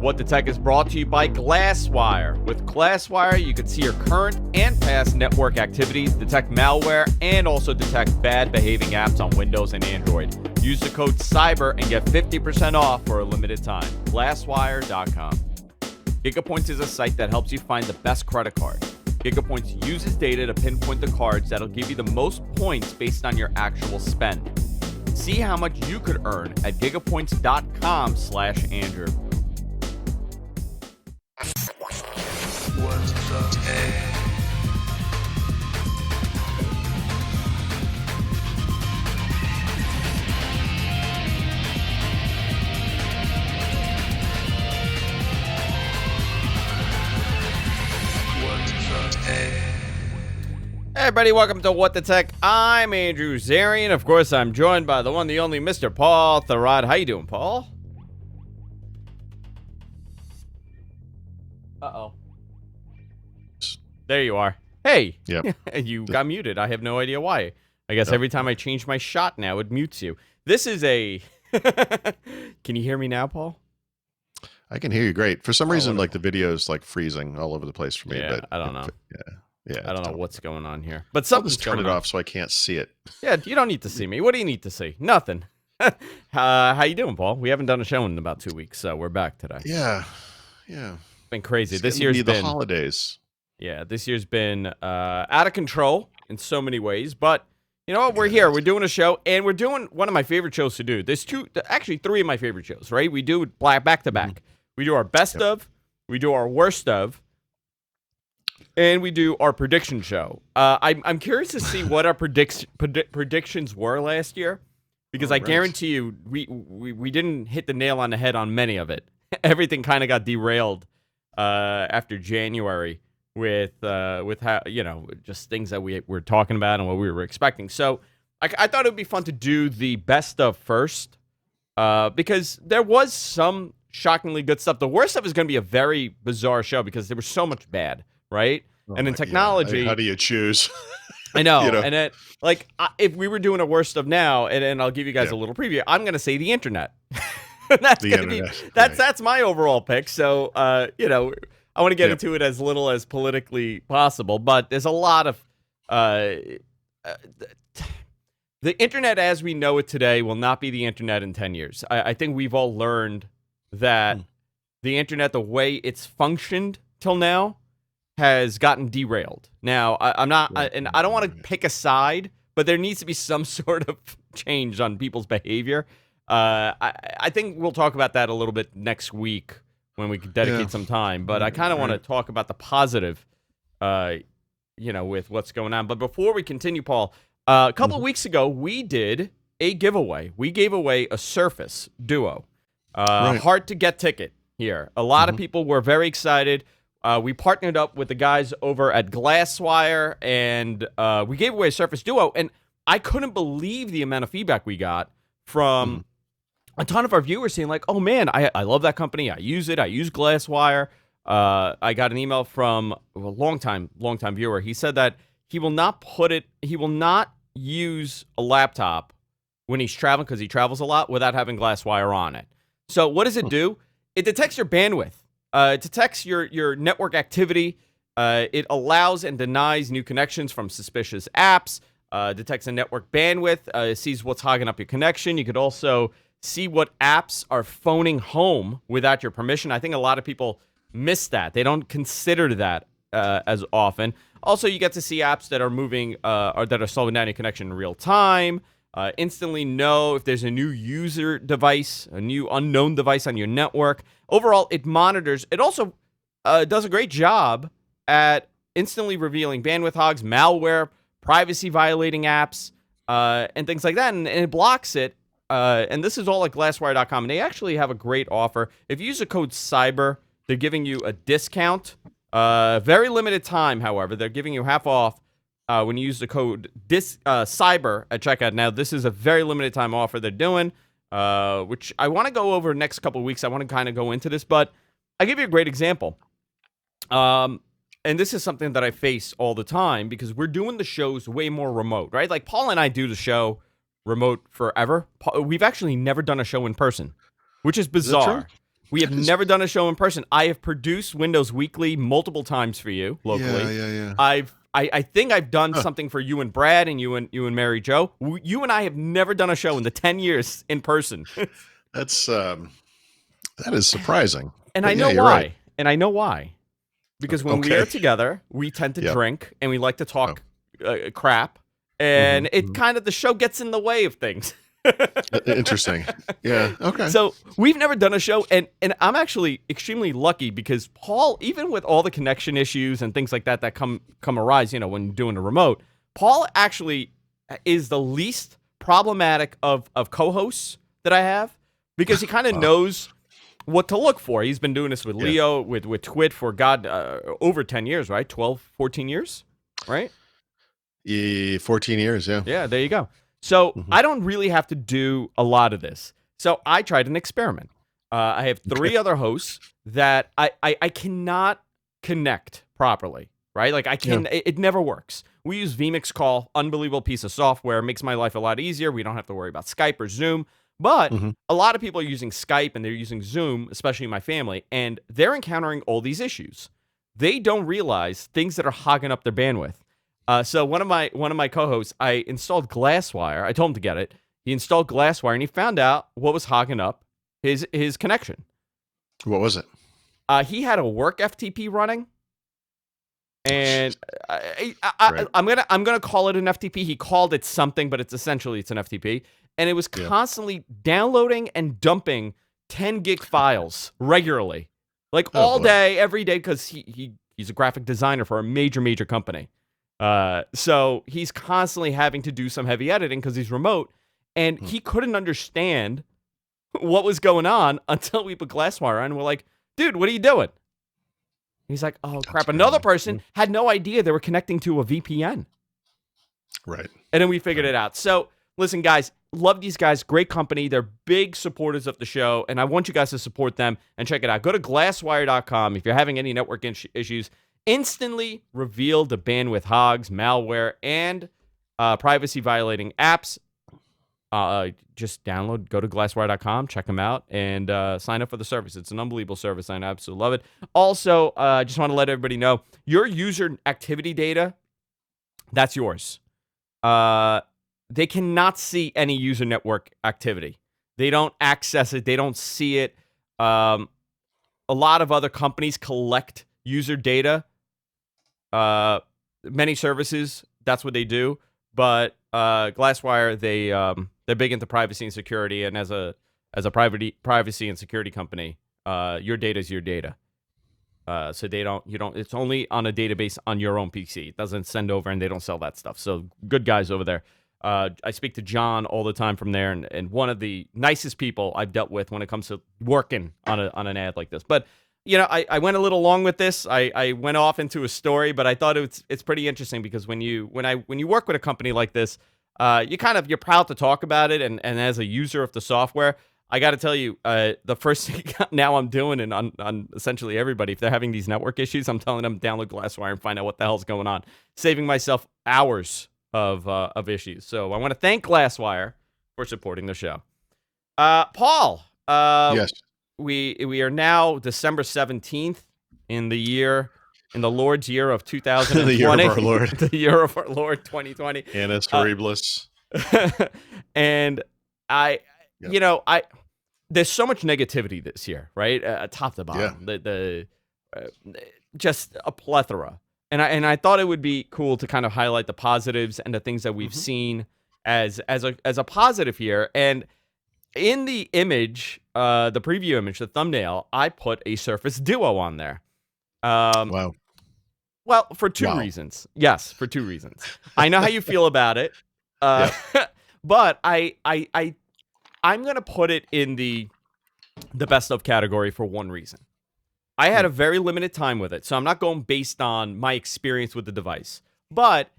What the Tech is brought to you by Glasswire. With Glasswire, you can see your current and past network activities, detect malware, and also detect bad behaving apps on Windows and Android. Use the code CYBER and get 50% off for a limited time. Glasswire.com. GigaPoints is a site that helps you find the best credit card. GigaPoints uses data to pinpoint the cards that'll give you the most points based on your actual spend. See how much you could earn at gigapoints.com/Andrew. What's the tech? Hey everybody, welcome to What the Tech. I'm Andrew Zarian. Of course, I'm joined by the one, the only Mr. Paul Thurrott. How you doing, Paul? Uh-oh. There you are. Hey. Yep. You got muted. I have no idea why. I guess every time I change my shot now, it mutes you. This is a... Can you hear me now, Paul? I can hear you great. For some reason, like the video's like freezing all over the place for me. Yeah, but I don't know. Yeah. I don't know what's going on here. But I'll something's just turn going it on. off so I can't see it. Yeah, you don't need to see me. What do you need to see? Nothing. How you doing, Paul? We haven't done a show in about 2 weeks, so we're back today. Yeah. It's been crazy. It's This gonna year's be been the holidays. Yeah, this year's been out of control in so many ways. But you know what? We're here. We're doing a show, and we're doing one of my favorite shows to do. There's actually three of my favorite shows, right? We do back to back. We do our best of, we do our worst of, and we do our prediction show. I'm curious to see what our predictions were last year, because I guarantee you we didn't hit the nail on the head on many of it. Everything kind of got derailed after January with how, just things that we were talking about and what we were expecting. So I thought it would be fun to do the best of first, because there was some shockingly good stuff. The worst stuff is going to be a very bizarre show because there was so much bad. Right? And in technology... Yeah. How do you choose? I know. And if we were doing a worst of now, and I'll give you guys a little preview, I'm going to say the internet. That's my overall pick. So, I want to get into it as little as politically possible, but there's a lot of... the internet as we know it today will not be the internet in 10 years. I think we've all learned that the internet, the way it's functioned till now, has gotten derailed. Now, I'm not, and I don't want to pick a side, but there needs to be some sort of change on people's behavior. I think we'll talk about that a little bit next week when we dedicate some time. But I kind of want to talk about the positive, with what's going on. But before we continue, Paul, a couple of weeks ago, we did a giveaway. We gave away a Surface Duo, hard to get ticket here. A lot of people were very excited. We partnered up with the guys over at Glasswire, and we gave away a Surface Duo, and I couldn't believe the amount of feedback we got from a ton of our viewers saying, like, oh, man, I love that company. I use it. I use Glasswire. I got an email from a longtime viewer. He said that he will not use a laptop when he's traveling, because he travels a lot, without having Glasswire on it. So what does it do? It detects your bandwidth. It detects your network activity. It allows and denies new connections from suspicious apps. Detects a network bandwidth. Sees what's hogging up your connection. You could also see what apps are phoning home without your permission. I think a lot of people miss that. They don't consider that as often. Also, you get to see apps that are moving or that are slowing down your connection in real time. Instantly know if there's a new user device, a new unknown device on your network. Overall, it monitors. It also does a great job at instantly revealing bandwidth hogs, malware, privacy-violating apps, and things like that. And it blocks it. And this is all at Glasswire.com. And they actually have a great offer. If you use the code CYBER, they're giving you a discount. Very limited time, however. They're giving you half off when you use the code CYBER at checkout. Now, this is a very limited time offer they're doing, which I want to go over the next couple of weeks. I want to kind of go into this, but I'll give you a great example. And this is something that I face all the time because we're doing the shows way more remote, right? Like Paul and I do the show remote forever. We've actually never done a show in person, which is bizarre. We have never done a show in person. I have produced Windows Weekly multiple times for you locally. Yeah. I think I've done something for you and Brad and you and Mary Jo. You and I have never done a show in the 10 years in person. That's that is surprising. And But I know you're why. right. And I know why. Because when we Okay. are together, we tend to Yep. drink and we like to talk crap. And it kind of, the show gets in the way of things. Interesting. Yeah. Okay. So we've never done a show, and I'm actually extremely lucky because Paul, even with all the connection issues and things like that that come arise, when doing a remote, Paul actually is the least problematic of co-hosts that I have because he kind of knows what to look for. He's been doing this with Leo, with Twit for over 10 years, right? 12, 14 years, right? 14 years. Yeah. Yeah, there you go. So I don't really have to do a lot of this. So I tried an experiment. I have 3 other hosts that I cannot connect properly, right? Like it never works. We use vMix Call, unbelievable piece of software, makes my life a lot easier. We don't have to worry about Skype or Zoom. But a lot of people are using Skype and they're using Zoom, especially my family, and they're encountering all these issues. They don't realize things that are hogging up their bandwidth. So one of my co-hosts, I installed Glasswire. I told him to get it. He installed Glasswire, and he found out what was hogging up his connection. What was it? He had a work FTP running, and I'm gonna call it an FTP. He called it something, but it's an FTP, and it was constantly downloading and dumping 10 gig files regularly, like all day, every day, because he's a graphic designer for a major company. So he's constantly having to do some heavy editing because he's remote, and he couldn't understand what was going on until we put Glasswire on. And we're like, dude, what are you doing? He's like, oh crap. Another person had no idea they were connecting to a VPN. Right. And then we figured it out. So listen, guys, love these guys. Great company. They're big supporters of the show, and I want you guys to support them and check it out. Go to glasswire.com if you're having any network issues. Instantly reveal the bandwidth hogs, malware, and privacy-violating apps. Just download, go to glasswire.com, check them out, and sign up for the service. It's an unbelievable service. I absolutely love it. Also, I just want to let everybody know, your user activity data, that's yours. They cannot see any user network activity. They don't access it. They don't see it. A lot of other companies collect user data. Many services, that's what they do. But Glasswire, they're big into privacy and security, and as a privacy and security company, your data is your data. So it's only on a database on your own PC. It doesn't send over, and they don't sell that stuff. So good guys over there. I speak to John all the time from there, and one of the nicest people I've dealt with when it comes to working on an ad like this. But I went a little long with this. I went off into a story, but I thought it's pretty interesting because when you work with a company like this, you're proud to talk about it, and as a user of the software, I got to tell you, the first thing now I'm doing, and on essentially everybody, if they're having these network issues, I'm telling them download Glasswire and find out what the hell's going on, saving myself hours of issues. So I want to thank Glasswire for supporting the show. Paul, Yes. We are now December 17th in the Lord's year of 2020. The year of our Lord. The year of our Lord 2020. Annus Horribilis. And there's so much negativity this year, right? Top to bottom. Yeah. Just a plethora. And I thought it would be cool to kind of highlight the positives and the things that we've seen as a positive here. And in the image, the preview image, the thumbnail, I put a Surface Duo on there. Wow. Well, for two reasons. Yes, for 2 reasons. I know how you feel about it, but I'm gonna put it in the best of category for one reason. I had a very limited time with it, so I'm not going based on my experience with the device. But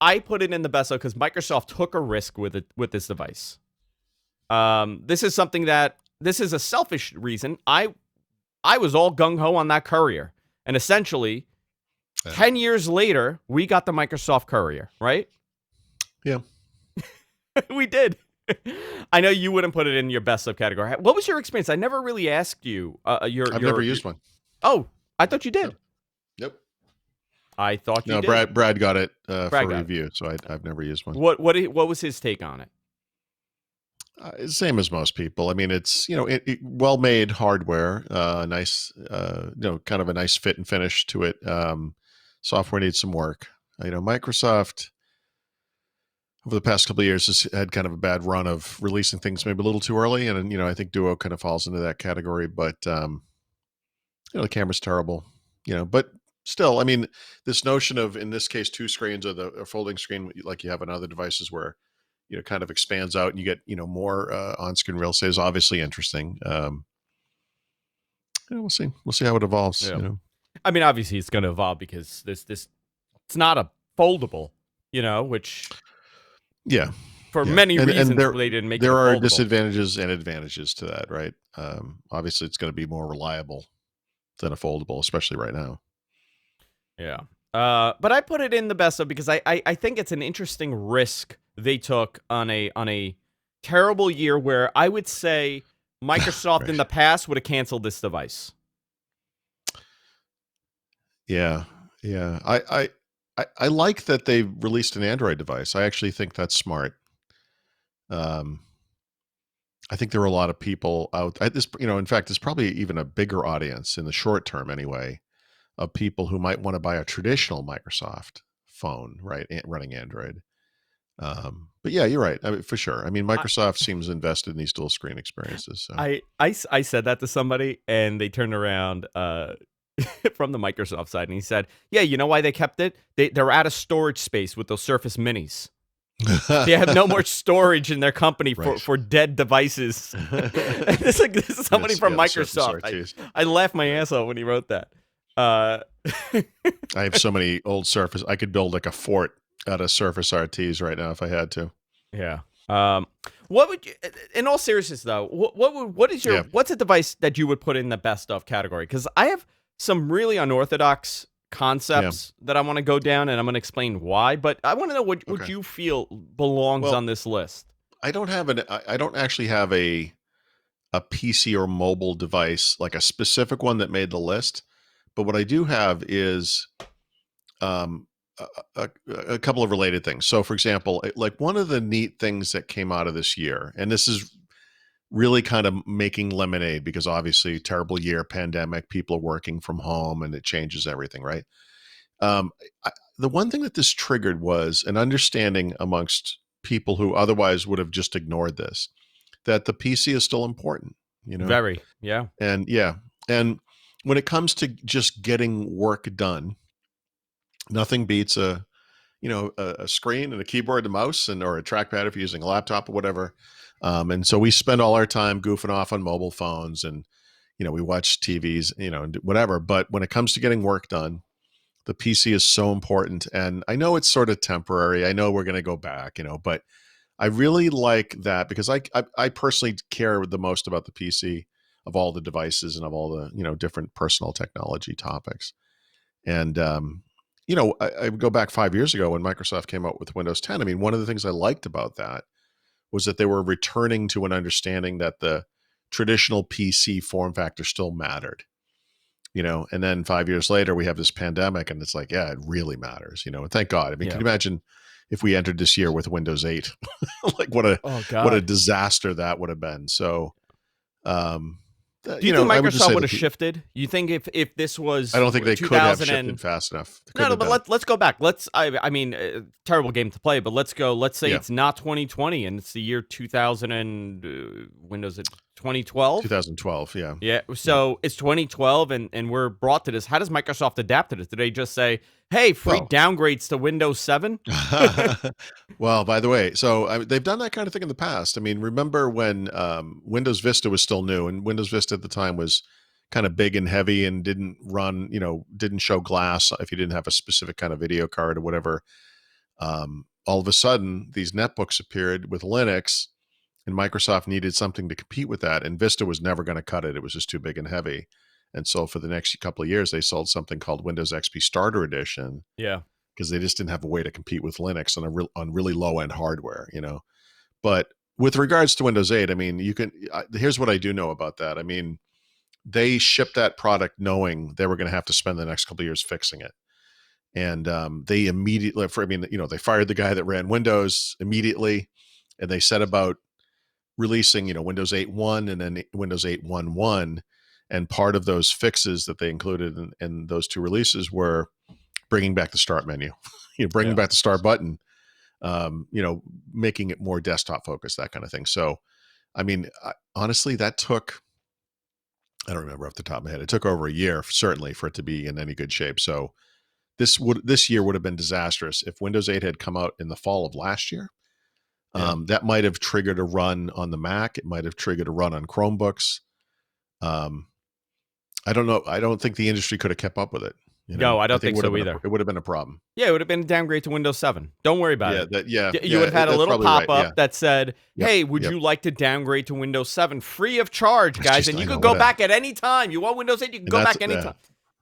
I put it in the best of because Microsoft took a risk with this device. This is a selfish reason. I was all gung-ho on that Courier. And essentially, 10 years later, we got the Microsoft Courier, right? Yeah. We did. I know you wouldn't put it in your best of category. What was your experience? I never really asked you. I've never used one. Oh, I thought you did. Nope. I thought you No, did. Brad got it for got it. review, so I've never used one. What was his take on it? Same as most people. I mean, it's well-made hardware, nice, kind of a nice fit and finish to it. Software needs some work. Microsoft over the past couple of years has had kind of a bad run of releasing things maybe a little too early, and I think Duo kind of falls into that category. But the camera's terrible. But still, I mean, this notion of, in this case, 2 screens or a folding screen like you have on other devices where kind of expands out and you get, more on-screen real estate is obviously interesting. We'll see. We'll see how it evolves. Yeah. I mean, obviously it's going to evolve because this it's not a foldable, which for many reasons they didn't make it there are foldable. disadvantages and advantages to that, right? Obviously it's going to be more reliable than a foldable, especially right now. Yeah. But I put it in the best of because I think it's an interesting risk they took on a terrible year where I would say Microsoft Right. in the past would have canceled this device. Yeah. I like that they released an Android device. I actually think that's smart. I think there are a lot of people out at this, in fact, there's probably even a bigger audience in the short term anyway, of people who might want to buy a traditional Microsoft phone, right, running Android. But yeah, you're right. I mean, for sure. I mean, Microsoft seems invested in these dual screen experiences. So. I said that to somebody, and they turned around from the Microsoft side, and he said, "Yeah, you know why they kept it? They're out of storage space with those Surface Minis. They have no more storage in their company for dead devices." This is somebody from Microsoft. I laughed my ass off when he wrote that. I have so many old Surface. I could build like a fort out of Surface RTs right now if I had to. Yeah. What would you, in all seriousness though, what's a device that you would put in the best of category? Because I have some really unorthodox concepts that I want to go down, and I'm going to explain why. But I want to know what you feel belongs on this list. I don't actually have a PC or mobile device, like a specific one that made the list. But what I do have is a couple of related things. So, for example, like one of the neat things that came out of this year, and this is really kind of making lemonade because obviously terrible year, pandemic, people are working from home and it changes everything, right? The one thing that this triggered was an understanding amongst people who otherwise would have just ignored this, that the PC is still important, Very, yeah. And when it comes to just getting work done, nothing beats a screen and a keyboard and mouse or a trackpad if you're using a laptop or whatever. And so we spend all our time goofing off on mobile phones and, we watch TVs, whatever. But when it comes to getting work done, the PC is so important. And I know it's sort of temporary. I know we're going to go back, but I really like that because I personally care the most about the PC of all the devices and of all the, different personal technology topics. And, I go back 5 years ago when Microsoft came out with Windows 10. I mean, one of the things I liked about that was that they were returning to an understanding that the traditional PC form factor still mattered, and then 5 years later we have this pandemic and it's like, yeah, it really matters, and thank God. I mean, can you imagine if we entered this year with Windows 8, like what a disaster that would have been. So, do you think Microsoft would have shifted? You think if this was, I don't think they could have shifted fast enough. No, but let's go back. I mean, terrible game to play, but let's go. Let's say it's not 2020 and it's the year 2000 and Windows at 2012. 2012, yeah. Yeah. So it's 2012 and we're brought to this. How does Microsoft adapt to this? Do they just say, "Hey, free downgrades to Windows 7"? Well, by the way, so they've done that kind of thing in the past. I mean, remember when Windows Vista was still new, and Windows Vista at the time was kind of big and heavy and didn't run, didn't show glass if you didn't have a specific kind of video card or whatever. All of a sudden, these netbooks appeared with Linux, and Microsoft needed something to compete with that, and Vista was never going to cut it. It was just too big and heavy. And so for the next couple of years, they sold something called Windows XP Starter Edition. Yeah. Because they just didn't have a way to compete with Linux on really low end hardware, But with regards to Windows 8, I mean, here's what I do know about that. I mean, they shipped that product knowing they were going to have to spend the next couple of years fixing it. And they immediately, they fired the guy that ran Windows immediately, and they set about releasing, Windows 8.1 and then Windows 8.1.1. And part of those fixes that they included in those two releases were bringing back the start menu, bringing back the start button, making it more desktop focused, that kind of thing. So, I mean, honestly, that took, I don't remember off the top of my head, it took over a year, certainly, for it to be in any good shape. So this year would have been disastrous if Windows 8 had come out in the fall of last year. That might have triggered a run on the Mac. It might have triggered a run on Chromebooks. I don't know. I don't think the industry could have kept up with it. No, I don't think so either. It would have been a problem. Yeah, it would have been a downgrade to Windows 7. Don't worry about it. You would have had a little pop-up that said, hey, would you like to downgrade to Windows 7 free of charge, guys? And you could go back at any time. You want Windows 8, you can go back anytime.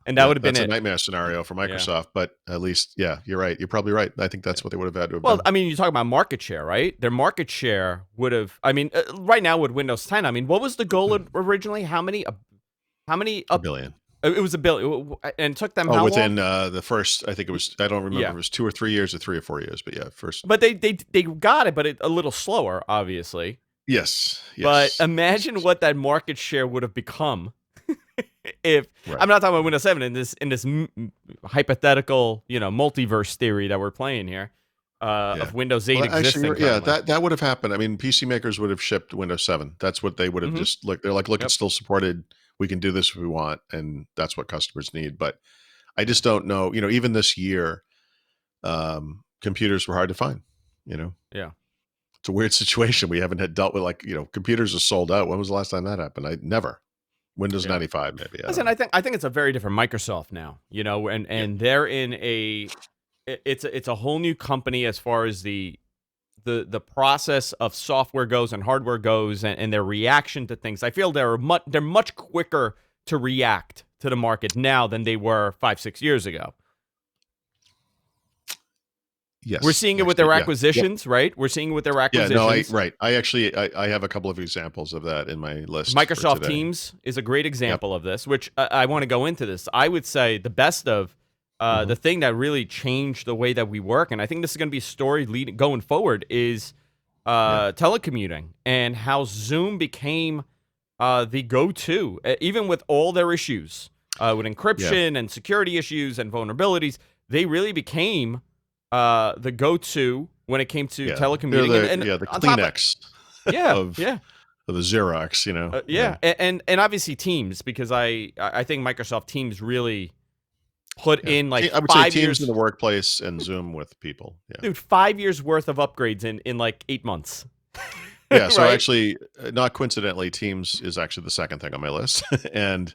And that would have been a nightmare scenario for Microsoft, but at least, you're right. You're probably right. I think that's what they would have had to have done. Well, I mean, you talk about market share, right? Their market share would have, right now with Windows 10, what was the goal originally? How many? A billion. It was $1 billion, and it took them how within long? The first, I think it was, I don't remember, it was 2 or 3 years or 3 or 4 years, but first. But they got it, but a little slower, obviously. Yes. But imagine what that market share would have become if I'm not talking about Windows 7 in this hypothetical, multiverse theory that we're playing here of Windows 8 existing. Actually, that would have happened. I mean, PC makers would have shipped Windows 7. That's what they would have just looked. They're like, look, it's still supported. We can do this if we want, and that's what customers need. But I just don't know. Even this year, computers were hard to find. Yeah, it's a weird situation. We haven't had dealt with computers are sold out. When was the last time that happened? Never. Windows 95, maybe. Listen, I think it's a very different Microsoft now. And they're in it's a whole new company as far as the process of software goes and hardware goes, and their reaction to things. I feel they're much quicker to react to the market now than they were 5-6 years ago. Yes, we're seeing it with their acquisitions, right? We're seeing it with their acquisitions. Right. I have a couple of examples of that in my list. Microsoft Teams is a great example of this, which I want to go into this. I would say the best of the thing that really changed the way that we work, and I think this is going to be a story going forward, is telecommuting and how Zoom became the go-to, even with all their issues with encryption and security issues and vulnerabilities. They really became the go-to when it came to telecommuting. The Kleenex. Of the Xerox, and obviously Teams, because I think Microsoft Teams really put in I would 5 say years Teams in the workplace and Zoom with people. Dude, 5 years worth of upgrades in 8 months. Yeah, so actually, not coincidentally, Teams is actually the second thing on my list. And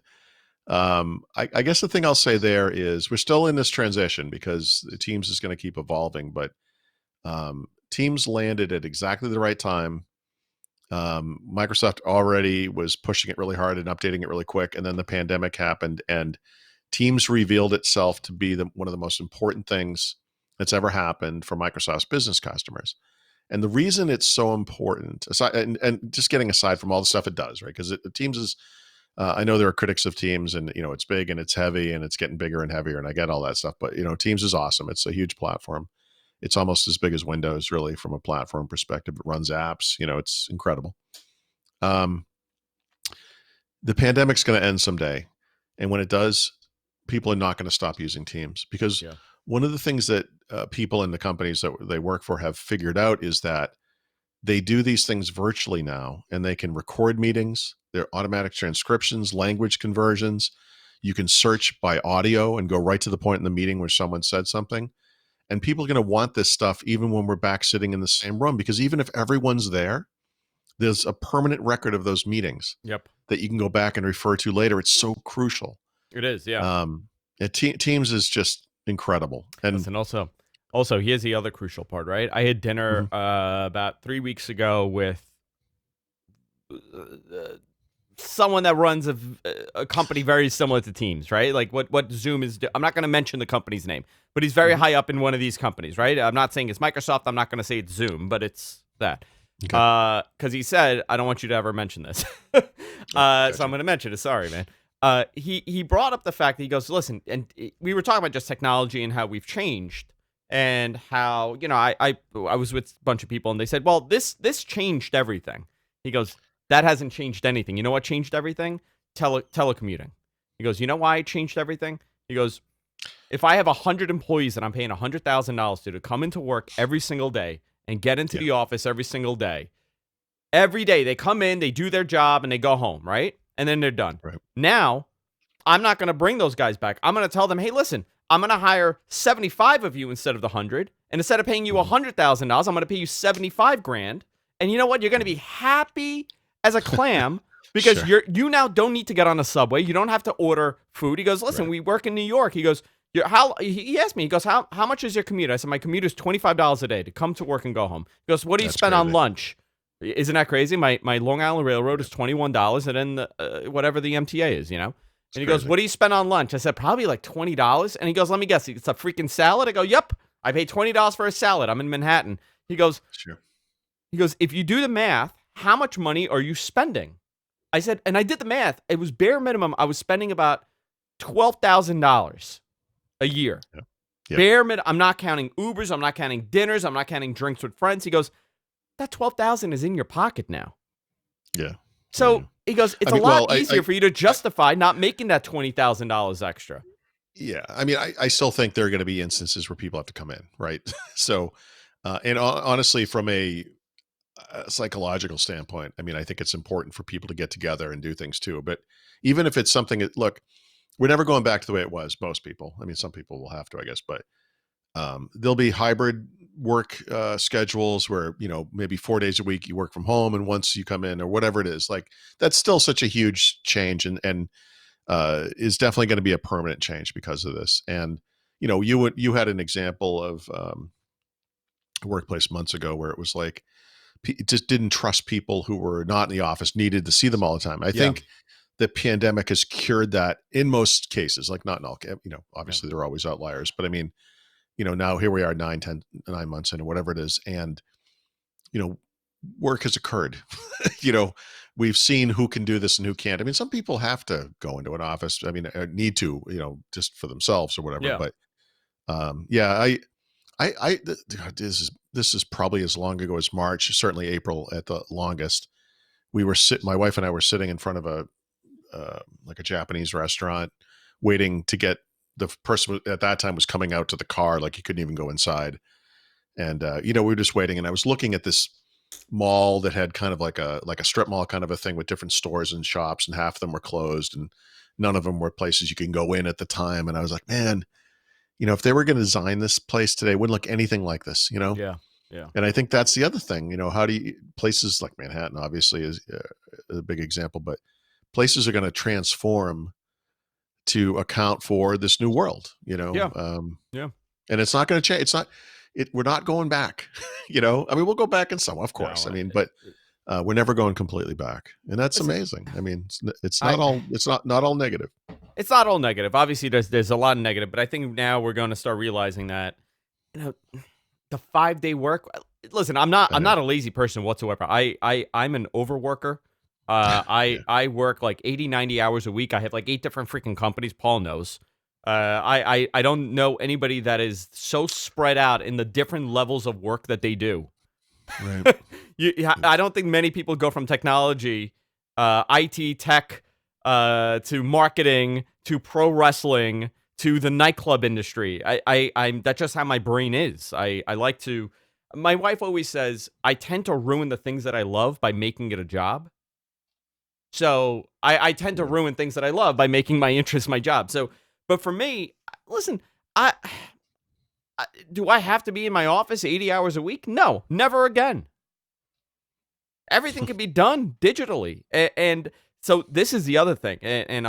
I guess the thing I'll say there is we're still in this transition because Teams is going to keep evolving, but Teams landed at exactly the right time. Microsoft already was pushing it really hard and updating it really quick, and then the pandemic happened, and Teams revealed itself to be one of the most important things that's ever happened for Microsoft's business customers. And the reason it's so important, aside, and just getting aside from all the stuff it does, right? Because Teams is, I know there are critics of Teams, and it's big and it's heavy and it's getting bigger and heavier, and I get all that stuff. But Teams is awesome. It's a huge platform. It's almost as big as Windows, really, from a platform perspective. It runs apps. It's incredible. The pandemic's going to end someday, and when it does, people are not going to stop using Teams, because one of the things that people in the companies that they work for have figured out is that they do these things virtually now, and they can record meetings. There are automatic transcriptions, language conversions. You can search by audio and go right to the point in the meeting where someone said something. And people are going to want this stuff even when we're back sitting in the same room, because even if everyone's there, there's a permanent record of those meetings that you can go back and refer to later. It's so crucial. It is, yeah. Teams is just incredible. And listen, also, here's the other crucial part, right? I had dinner about 3 weeks ago with someone that runs a company very similar to Teams, right? Like what Zoom is. I'm not going to mention the company's name, but he's very high up in one of these companies, right? I'm not saying it's Microsoft. I'm not going to say it's Zoom, but it's that. Okay. Because he said, I don't want you to ever mention this. So I'm Gotcha. going to mention it. Sorry, man. He brought up the fact that he goes, listen, and we were talking about just technology and how we've changed, and how, I was with a bunch of people and they said, well, this changed everything. He goes, that hasn't changed anything. You know what changed everything? Telecommuting. He goes, you know why it changed everything? He goes, if I have 100 employees that I'm paying $100,000 to come into work every single day and get into Yeah. the office every single day, every day they come in, they do their job, and they go home, right? And then they're done. Right. Now, I'm not going to bring those guys back. I'm going to tell them, hey, listen, I'm going to hire 75 of you instead of the 100. And instead of paying you $100,000, I'm going to pay you 75 grand. And you know what? You're going to be happy as a clam because Sure. you now don't need to get on a subway. You don't have to order food. He goes, listen, Right. we work in New York. He goes, he asked me, he goes, how much is your commute? I said, my commute is $25 a day to come to work and go home. He goes, what do you That's spend on crazy. lunch? Isn't that crazy? My Long Island Railroad is $21, and then whatever the MTA is, And he goes, crazy. what do you spend on lunch? I said, probably like $20. And he goes, let me guess, it's a freaking salad? I go, yep, I paid $20 for a salad. I'm in Manhattan. He goes, Sure. if you do the math, how much money are you spending? I said, and I did the math. It was bare minimum. I was spending about $12,000 a year. Yeah. Yep. Bare minimum. I'm not counting Ubers. I'm not counting dinners. I'm not counting drinks with friends. He goes, that $12,000 is in your pocket now. Yeah. So Yeah. he goes, it's I mean, a lot well, easier for you to justify not making that $20,000 extra. Yeah. I mean, I still think there are going to be instances where people have to come in, right? So, and honestly, from a psychological standpoint, I mean, I think it's important for people to get together and do things too. But even if it's something that, look, we're never going back to the way it was. Most people, I mean, some people will have to, I guess, but there'll be hybrid work schedules where, maybe 4 days a week you work from home and once you come in or whatever it is. Like, that's still such a huge change and is definitely going to be a permanent change because of this. And, you had an example of a workplace months ago where it was like, just didn't trust people who were not in the office, needed to see them all the time. I think the pandemic has cured that in most cases, like not in all, obviously there are always outliers, but I mean, now here we are 9 months in or whatever it is. And, work has occurred. We've seen who can do this and who can't. I mean, some people have to go into an office. I mean, need to, just for themselves or whatever. Yeah. But God, this is probably as long ago as March, certainly April at the longest. My wife and I were sitting in front of like a Japanese restaurant, waiting to get the person at that time was coming out to the car, like he couldn't even go inside. And we were just waiting, and I was looking at this mall that had kind of like a strip mall kind of a thing with different stores and shops, and half of them were closed, and none of them were places you can go in at the time. And I was like, man, if they were going to design this place today, it wouldn't look anything like this, Yeah. And I think that's the other thing, how do you, places like Manhattan obviously is a big example, but places are going to transform to account for this new world, Yeah. And it's not going to change. We're not going back, I mean, we'll go back in some, of course. No, I mean, but we're never going completely back. And that's Listen, amazing. I mean, it's not all negative. It's not all negative. Obviously, there's a lot of negative, but I think now we're going to start realizing that, the 5-day work. Listen, I'm not a lazy person whatsoever. I'm an overworker. I work like 80, 90 hours a week. I have like 8 different freaking companies. Paul knows. I don't know anybody that is so spread out in the different levels of work that they do. Right. I don't think many people go from technology, IT, tech, to marketing, to pro wrestling, to the nightclub industry. I'm that's just how my brain is. I like to. My wife always says I tend to ruin the things that I love by making it a job. So I tend to ruin things that I love by making my interest my job. So, but for me, listen, do I have to be in my office 80 hours a week? No, never again. Everything can be done digitally. And so this is the other thing, and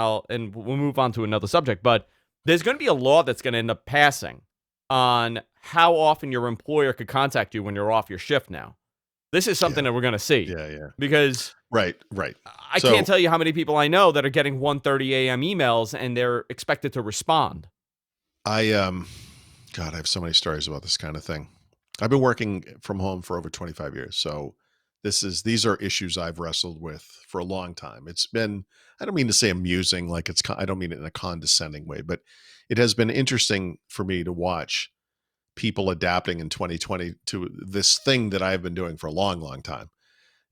we'll move on to another subject, but there's going to be a law that's going to end up passing on how often your employer could contact you when you're off your shift now. This is something that we're going to see. Yeah. Because Right. I can't tell you how many people I know that are getting 1:30 a.m. emails and they're expected to respond. God, I have so many stories about this kind of thing. I've been working from home for over 25 years. So these are issues I've wrestled with for a long time. It's been, I don't mean to say amusing, like I don't mean it in a condescending way, but it has been interesting for me to watch people adapting in 2020 to this thing that I've been doing for a long, long time,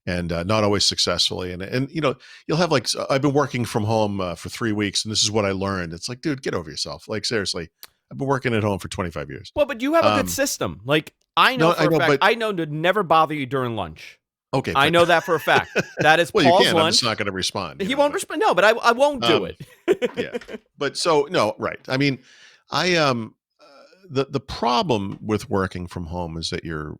and not always successfully. And you'll have like, I've been working from home for 3 weeks, and this is what I learned. It's like, dude, get over yourself. Like, seriously, I've been working at home for 25 years. Well, but you have a good system. Like, I know No, for I a know, fact, but I know to never bother you during lunch. okay, I but know that for a fact. That is well, you Paul's can. I'm lunch. just not going to respond. He won't respond. No, but I won't do Um, it. yeah, but so no, right. I mean, I the problem with working from home is that you're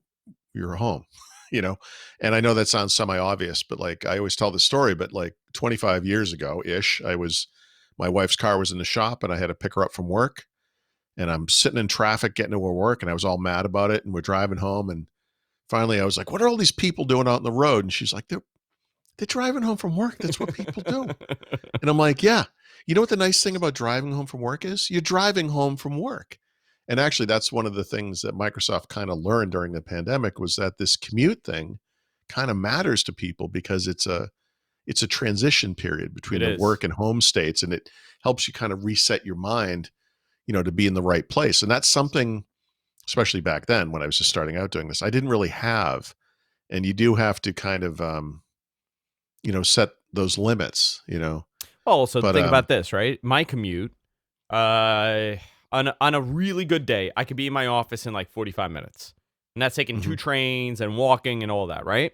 home, you know. And I know that sounds semi obvious, but like I always tell the story. But like 25 years ago ish, my wife's car was in the shop, and I had to pick her up from work, and I'm sitting in traffic getting to her work, and I was all mad about it, and we're driving home, and finally I was like, "What are all these people doing out on the road?" And she's like, "They're driving home from work. That's what people do." And I'm like, yeah. You know what the nice thing about driving home from work is? You're driving home from work. And actually, that's one of the things that Microsoft kind of learned during the pandemic was that this commute thing kind of matters to people because it's a transition period between It the is. work and home states, and it helps you kind of reset your mind, to be in the right place. And that's something, especially back then when I was just starting out doing this, I didn't really have. And you do have to kind of set those limits. Well, so But think about this, right? My commute, on a really good day, I could be in my office in like 45 minutes, and that's taking 2 Mhm. trains and walking and all that, right?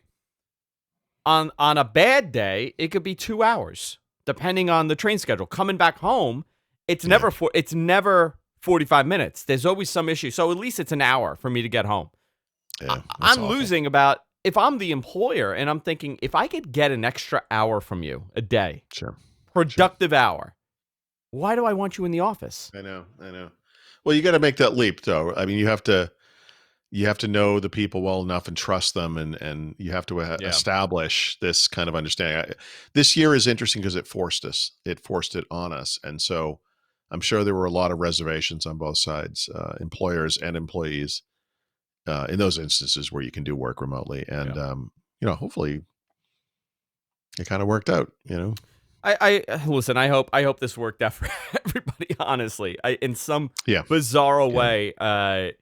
On a bad day, it could be 2 hours, depending on the train schedule. Coming back home, it's Yeah. never 45 minutes. There's always some issue, so at least it's an hour for me to get home. Yeah, that's I'm awful. losing about, if I'm the employer and I'm thinking, if I could get an extra hour from you a day, Sure. productive hour, why do I want you in the office? I know. Well, you got to make that leap, though. I mean, you have to know the people well enough and trust them, and you have to Yeah. establish this kind of understanding. This year is interesting because it forced it on us, and so I'm sure there were a lot of reservations on both sides, employers and employees, in those instances where you can do work remotely, and hopefully it kind of worked out. I listen. I hope this worked out for everybody. Honestly, in some Yeah. bizarro Yeah. way.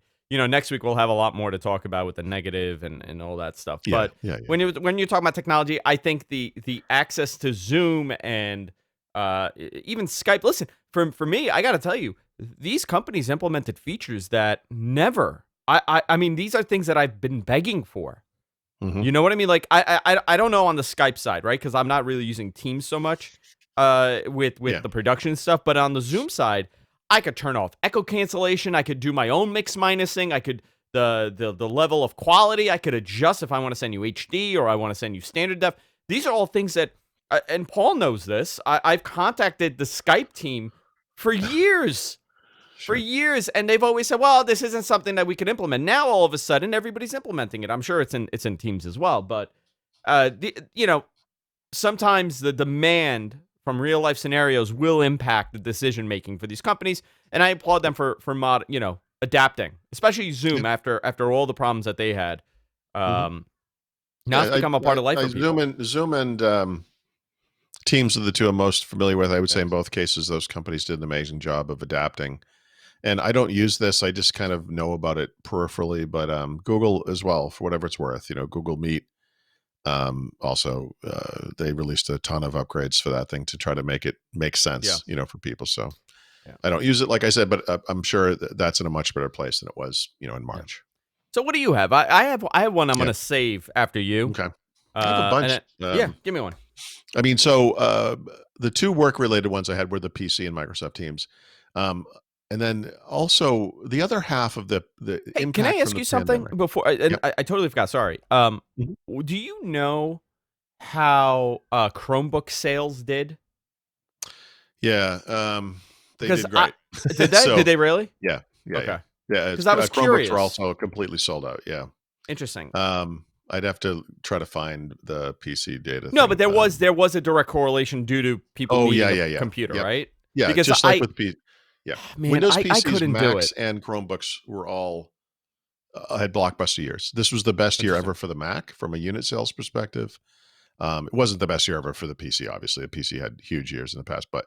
Next week we'll have a lot more to talk about with the negative and all that stuff. Yeah. But Yeah. when you're talking about technology, I think the access to Zoom and even Skype. Listen, for me, I got to tell you, these companies implemented features that never. I mean, these are things that I've been begging for. Mhm. You know what I mean? Like I don't know on the Skype side, right? Because I'm not really using Teams so much with Yeah. the production stuff. But on the Zoom side, I could turn off echo cancellation. I could do my own mix minusing. I could the level of quality. I could adjust if I want to send you HD or I want to send you standard def. These are all things that, and Paul knows this. I've contacted the Skype team for years. For Sure. years, and they've always said, "Well, this isn't something that we can implement." Now, all of a sudden, everybody's implementing it. I'm sure it's in Teams as well, but sometimes the demand from real life scenarios will impact the decision making for these companies, and I applaud them for adapting, especially Zoom after all the problems that they had. Now it's become a part of life for people. Zoom and Teams are the two I'm most familiar with. I would say in Yes. both cases, those companies did an amazing job of adapting. And I don't use this; I just kind of know about it peripherally. But Google as well, for whatever it's worth. Google Meet. Also, they released a ton of upgrades for that thing to try to make it make sense, for people. So Yeah. I don't use it, like I said, but I'm sure that's in a much better place than it was, in March. So what do you have? I have one I'm Yeah. going to save after you. Okay. I have a bunch. Give me one. I mean, so the two work-related ones I had were the PC and Microsoft Teams, and then also the other half of the Hey, impact. can I ask from the you something pandemic. before? Yep. I totally forgot. Sorry. Mhm. Do you know how Chromebook sales did? Yeah, they 'Cause did great. Did they? So Did they really? yeah, Okay. yeah. 'Cause I was Chromebooks curious. are also completely sold out. Yeah. Interesting. I'd have to try to find the PC data. No, thing. but there was a direct correlation due to people Oh, needing yeah, a yeah. computer, Yep. right? Yeah, Because just like with yeah, man, Windows I PCs, couldn't do Macs, it. and Chromebooks were all had blockbuster years. This was the best year Interesting. ever for the Mac from a unit sales perspective. It wasn't the best year ever for the PC. Obviously, the PC had huge years in the past, but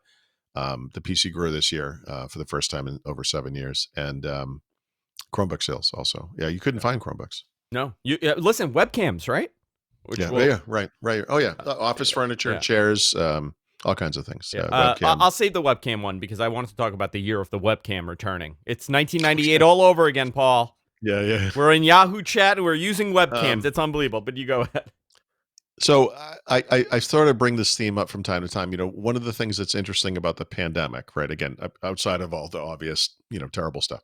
the PC grew this year for the first time in over 7 years, and Chromebook sales also. Yeah, you couldn't find Chromebooks. No, listen, webcams, right? Which Yeah, will, yeah, right. Oh yeah, office furniture, yeah. chairs, all kinds of things. Yeah, Webcam. I'll save the webcam one because I wanted to talk about the year of the webcam returning. It's 1998 all over again, Paul. Yeah, yeah. We're in Yahoo chat and we're using webcams. Um, It's unbelievable. But you go ahead. So I sort of bring this theme up from time to time. One of the things that's interesting about the pandemic, right? Again, outside of all the obvious, terrible stuff,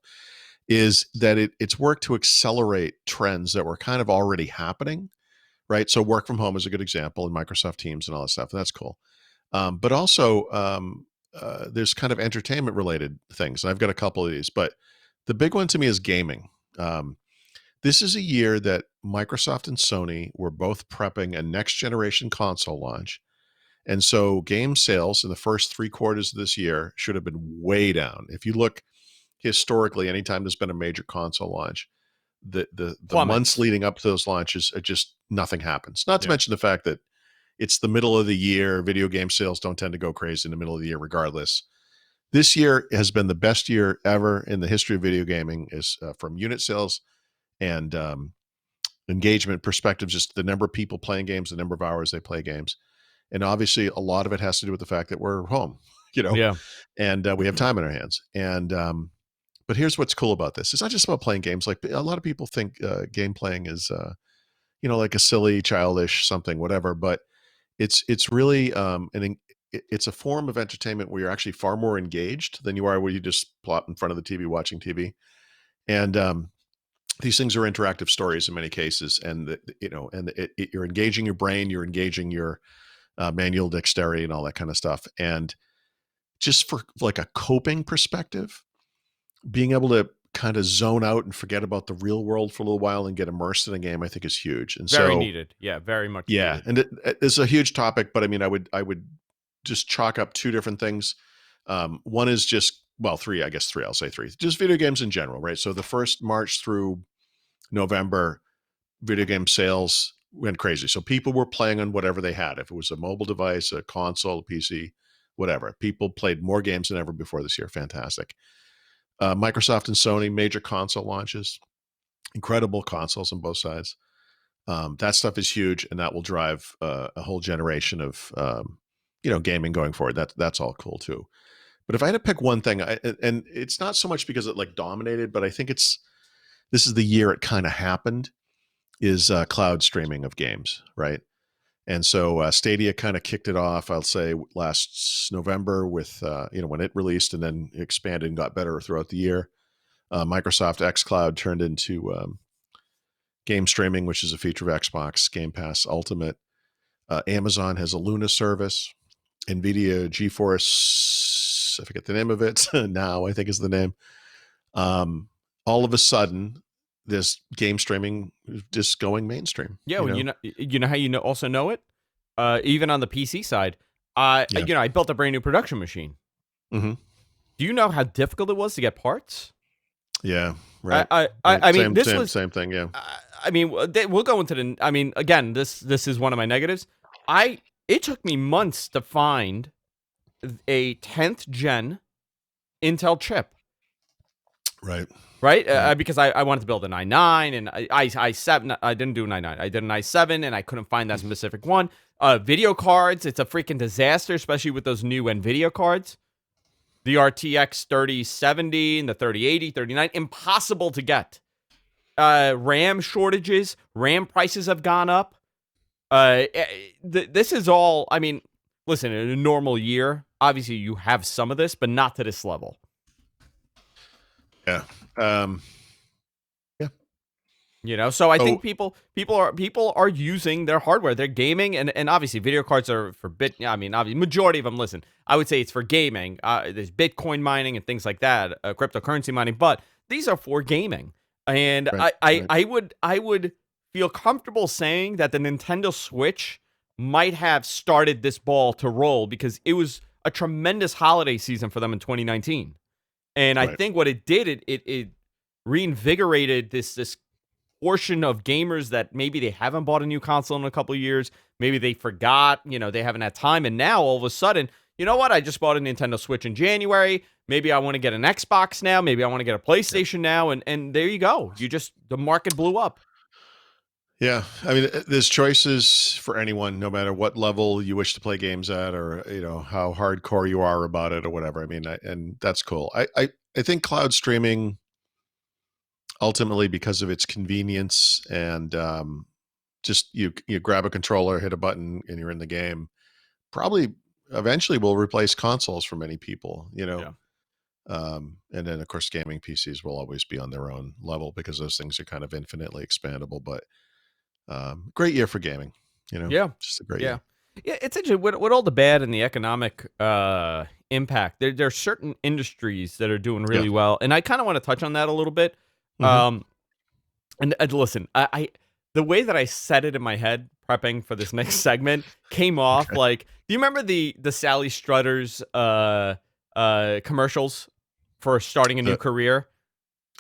is that it's worked to accelerate trends that were kind of already happening, right? So work from home is a good example, and Microsoft Teams and all that stuff, and that's cool. But also, there's kind of entertainment related things, and I've got a couple of these. But the big one to me is gaming. This is a year that Microsoft and Sony were both prepping a next generation console launch. And so game sales in the first 3 quarters of this year should have been way down. If you look historically, anytime there's been a major console launch, the months Plummets. leading up to those launches are just nothing happens. Not to Yeah. mention the fact that it's the middle of the year. Video game sales don't tend to go crazy in the middle of the year regardless. This year has been the best year ever in the history of video gaming, is from unit sales and engagement perspective, just the number of people playing games, the number of hours they play games. And obviously a lot of it has to do with the fact that we're home, Yeah. and we have time in our hands. And but here's what's cool about this. It's not just about playing games. Like a lot of people think game playing is like a silly, childish something, whatever. But it's really it's a form of entertainment where you're actually far more engaged than you are where you just plop in front of the TV watching TV. And these things are interactive stories in many cases, and you're engaging your brain, you're engaging your manual dexterity and all that kind of stuff. And just for like a coping perspective, being able to kind of zone out and forget about the real world for a little while and get immersed in a game, I think is huge. And Very so, needed. Yeah, very much yeah, needed. and it's a huge topic, but I mean, I would just chalk up two different things. One is just, well, three, I guess three, I'll say three, just video games in general, right? So the first March through November, video game sales went crazy. So people were playing on whatever they had. If it was a mobile device, a console, a PC, whatever, people played more games than ever before this year. Fantastic. Microsoft and Sony, major console launches, incredible consoles on both sides. That stuff is huge, and that will drive a whole generation of gaming going forward. That's all cool too. But if I had to pick one thing, and it's not so much because it like dominated, but I think this is the year it kind of happened, is cloud streaming of games, right? And so Stadia kind of kicked it off, I'll say, last November with, when it released, and then expanded and got better throughout the year. Microsoft xCloud turned into game streaming, which is a feature of Xbox Game Pass Ultimate. Amazon has a Luna service. NVIDIA GeForce, I forget the name of it, now I think is the name. All of a sudden, this game streaming just going mainstream. Yeah, well, you know how also know it? Even on the PC side, Yeah. I built a brand new production machine. Mm-hmm. Do you know how difficult it was to get parts? Yeah, right. I mean, this was same thing. Yeah. I mean, we'll go into the. I mean, again, this is one of my negatives. It took me months to find a 10th gen Intel chip. Right. Right? Right. Because I wanted to build an i9 and i7. I didn't do an i9. I did an i7 and I couldn't find that specific one. Video cards, it's a freaking disaster, especially with those new NVIDIA cards. The RTX 3070 and the 3080, 3090, impossible to get. RAM shortages, RAM prices have gone up. This is all, I mean, listen, in a normal year, obviously you have some of this, but not to this level. Yeah. Yeah. So I think people are using their hardware. They're gaming, and obviously video cards are for obviously majority of them. Listen, I would say it's for gaming. There's Bitcoin mining and things like that, cryptocurrency mining, but these are for gaming. And Right, I would feel comfortable saying that the Nintendo Switch might have started this ball to roll because it was a tremendous holiday season for them in 2019. And I Right. think what it did, it reinvigorated this portion of gamers that maybe they haven't bought a new console in a couple of years. Maybe they forgot, they haven't had time. And now all of a sudden, you know what? I just bought a Nintendo Switch in January. Maybe I want to get an Xbox now. Maybe I want to get a PlayStation now. And there you go. The market blew up. Yeah, I mean, there's choices for anyone, no matter what level you wish to play games at, or how hardcore you are about it, or whatever. I mean, and that's cool. I think cloud streaming, ultimately, because of its convenience and just you grab a controller, hit a button, and you're in the game, probably eventually will replace consoles for many people. Yeah. And then of course gaming PCs will always be on their own level because those things are kind of infinitely expandable. But great year for gaming, Yeah. just a great Yeah. year. Yeah, it's interesting with all the bad and the economic impact. There are certain industries that are doing really well, and I kind of want to touch on that a little bit. Mhm. And listen, I the way that I said it in my head prepping for this next segment came off Okay. like, do you remember the Sally Struthers commercials for starting a new The- career?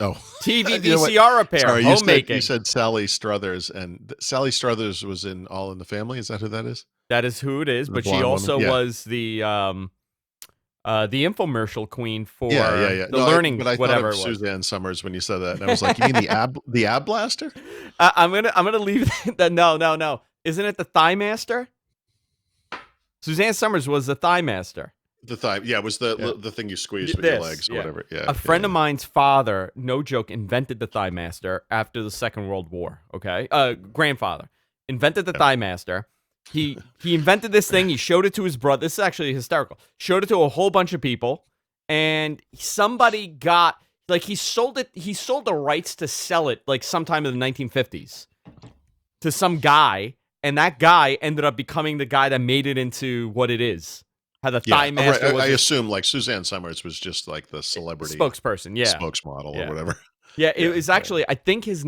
Oh, TV you know what? VCR repair, Sorry, you homemaking. said Sally Struthers, and Sally Struthers was in All in the Family. Is that who that is? That is who it is, The but she blonde woman? also Yeah. was the infomercial queen for Yeah. the No, learning, but I thought whatever of it was. Suzanne Summers when you said that, and I was like, you mean the ab blaster? I'm gonna leave that. No. Isn't it the Thigh Master? Suzanne Summers was the Thigh Master. The thigh, yeah, it was the Yeah. the thing you squeeze with your legs or yeah. whatever. Yeah, A friend of mine's father, no joke, invented the Thigh Master after the Second World War. Okay, grandfather invented the Thigh Master. He invented this thing. He showed it to his brother. This is actually hysterical. Showed it to a whole bunch of people, and somebody got he sold it. He sold the rights to sell it like sometime in the 1950s to some guy, and that guy ended up becoming the guy that made it into what it is. How the Thigh Master right. was I assume like Suzanne Summers was just like the celebrity spokesperson. Yeah, spokesmodel or yeah. whatever. Yeah, it was actually, I think his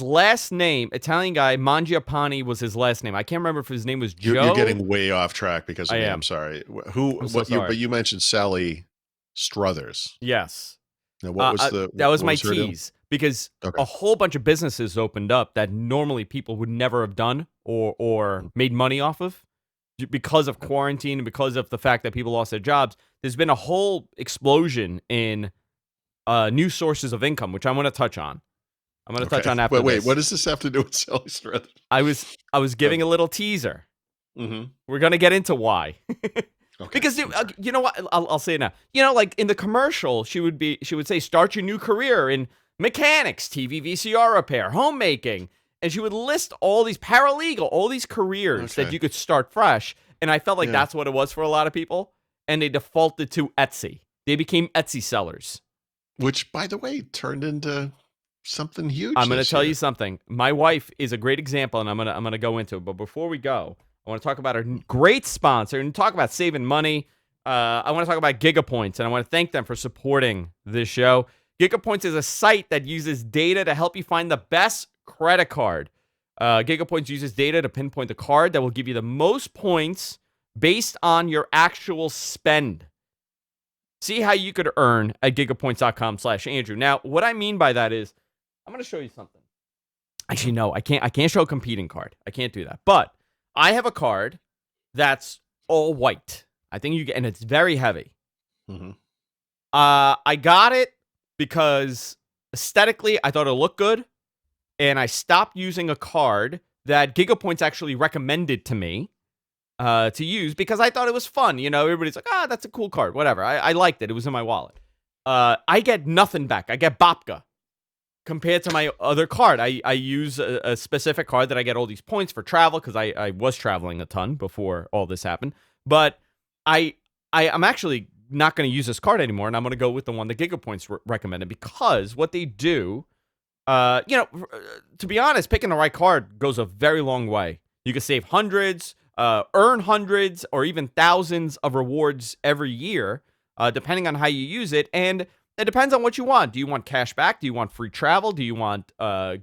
last name, Italian guy, Mangiapane was his last name. I can't remember if his name was Joe. You're getting way off track because of I me. am. I'm sorry. Who? I'm so What? sorry. But you mentioned Sally Struthers. Yes. Now, what was that was what my her deal? tease because Okay. a whole bunch of businesses opened up that normally people would never have done or made money off of because of quarantine and because of the fact that people lost their jobs. There's been a whole explosion in new sources of income, which I want to touch on. I'm going to touch on after Wait, this. what does this have to do with Sally Struthers? I was giving a little teaser. Mm-hmm. We're going to get into why. Okay. Because you know what? I'll say it now. Like in the commercial, she would say, start your new career in mechanics, TV VCR repair, homemaking. And she would list all these paralegal, all these careers that you could start fresh. And I felt like that's what it was for a lot of people. And they defaulted to Etsy. They became Etsy sellers. Which, by the way, turned into something huge. I'm going to tell you something. My wife is a great example, and I'm going to go into it. But before we go, I want to talk about our great sponsor and talk about saving money. I want to talk about GigaPoints, and I want to thank them for supporting this show. GigaPoints is a site that uses data to help you find the best credit card. GigaPoints uses data to pinpoint the card that will give you the most points based on your actual spend. See how you could earn at gigapoints.com/Andrew. Now, what I mean by that is, I'm going to show you something. Actually, no, I can't show a competing card. I can't do that. But I have a card that's all white. I think you get, and it's very heavy. Mm-hmm. I got it because aesthetically, I thought it looked good, and I stopped using a card that GigaPoints actually recommended to me to use because I thought it was fun. Everybody's like, that's a cool card, whatever. I liked it. It was in my wallet. I get nothing back. I get Babka. Compared to my other card, I use a specific card that I get all these points for travel because I was traveling a ton before all this happened. But I'm actually not going to use this card anymore, and I'm going to go with the one that GigaPoints recommended because what they do, to be honest, picking the right card goes a very long way. You can save hundreds, earn hundreds, or even thousands of rewards every year, depending on how you use it, and it depends on what you want. Do you want cash back? Do you want free travel? Do you want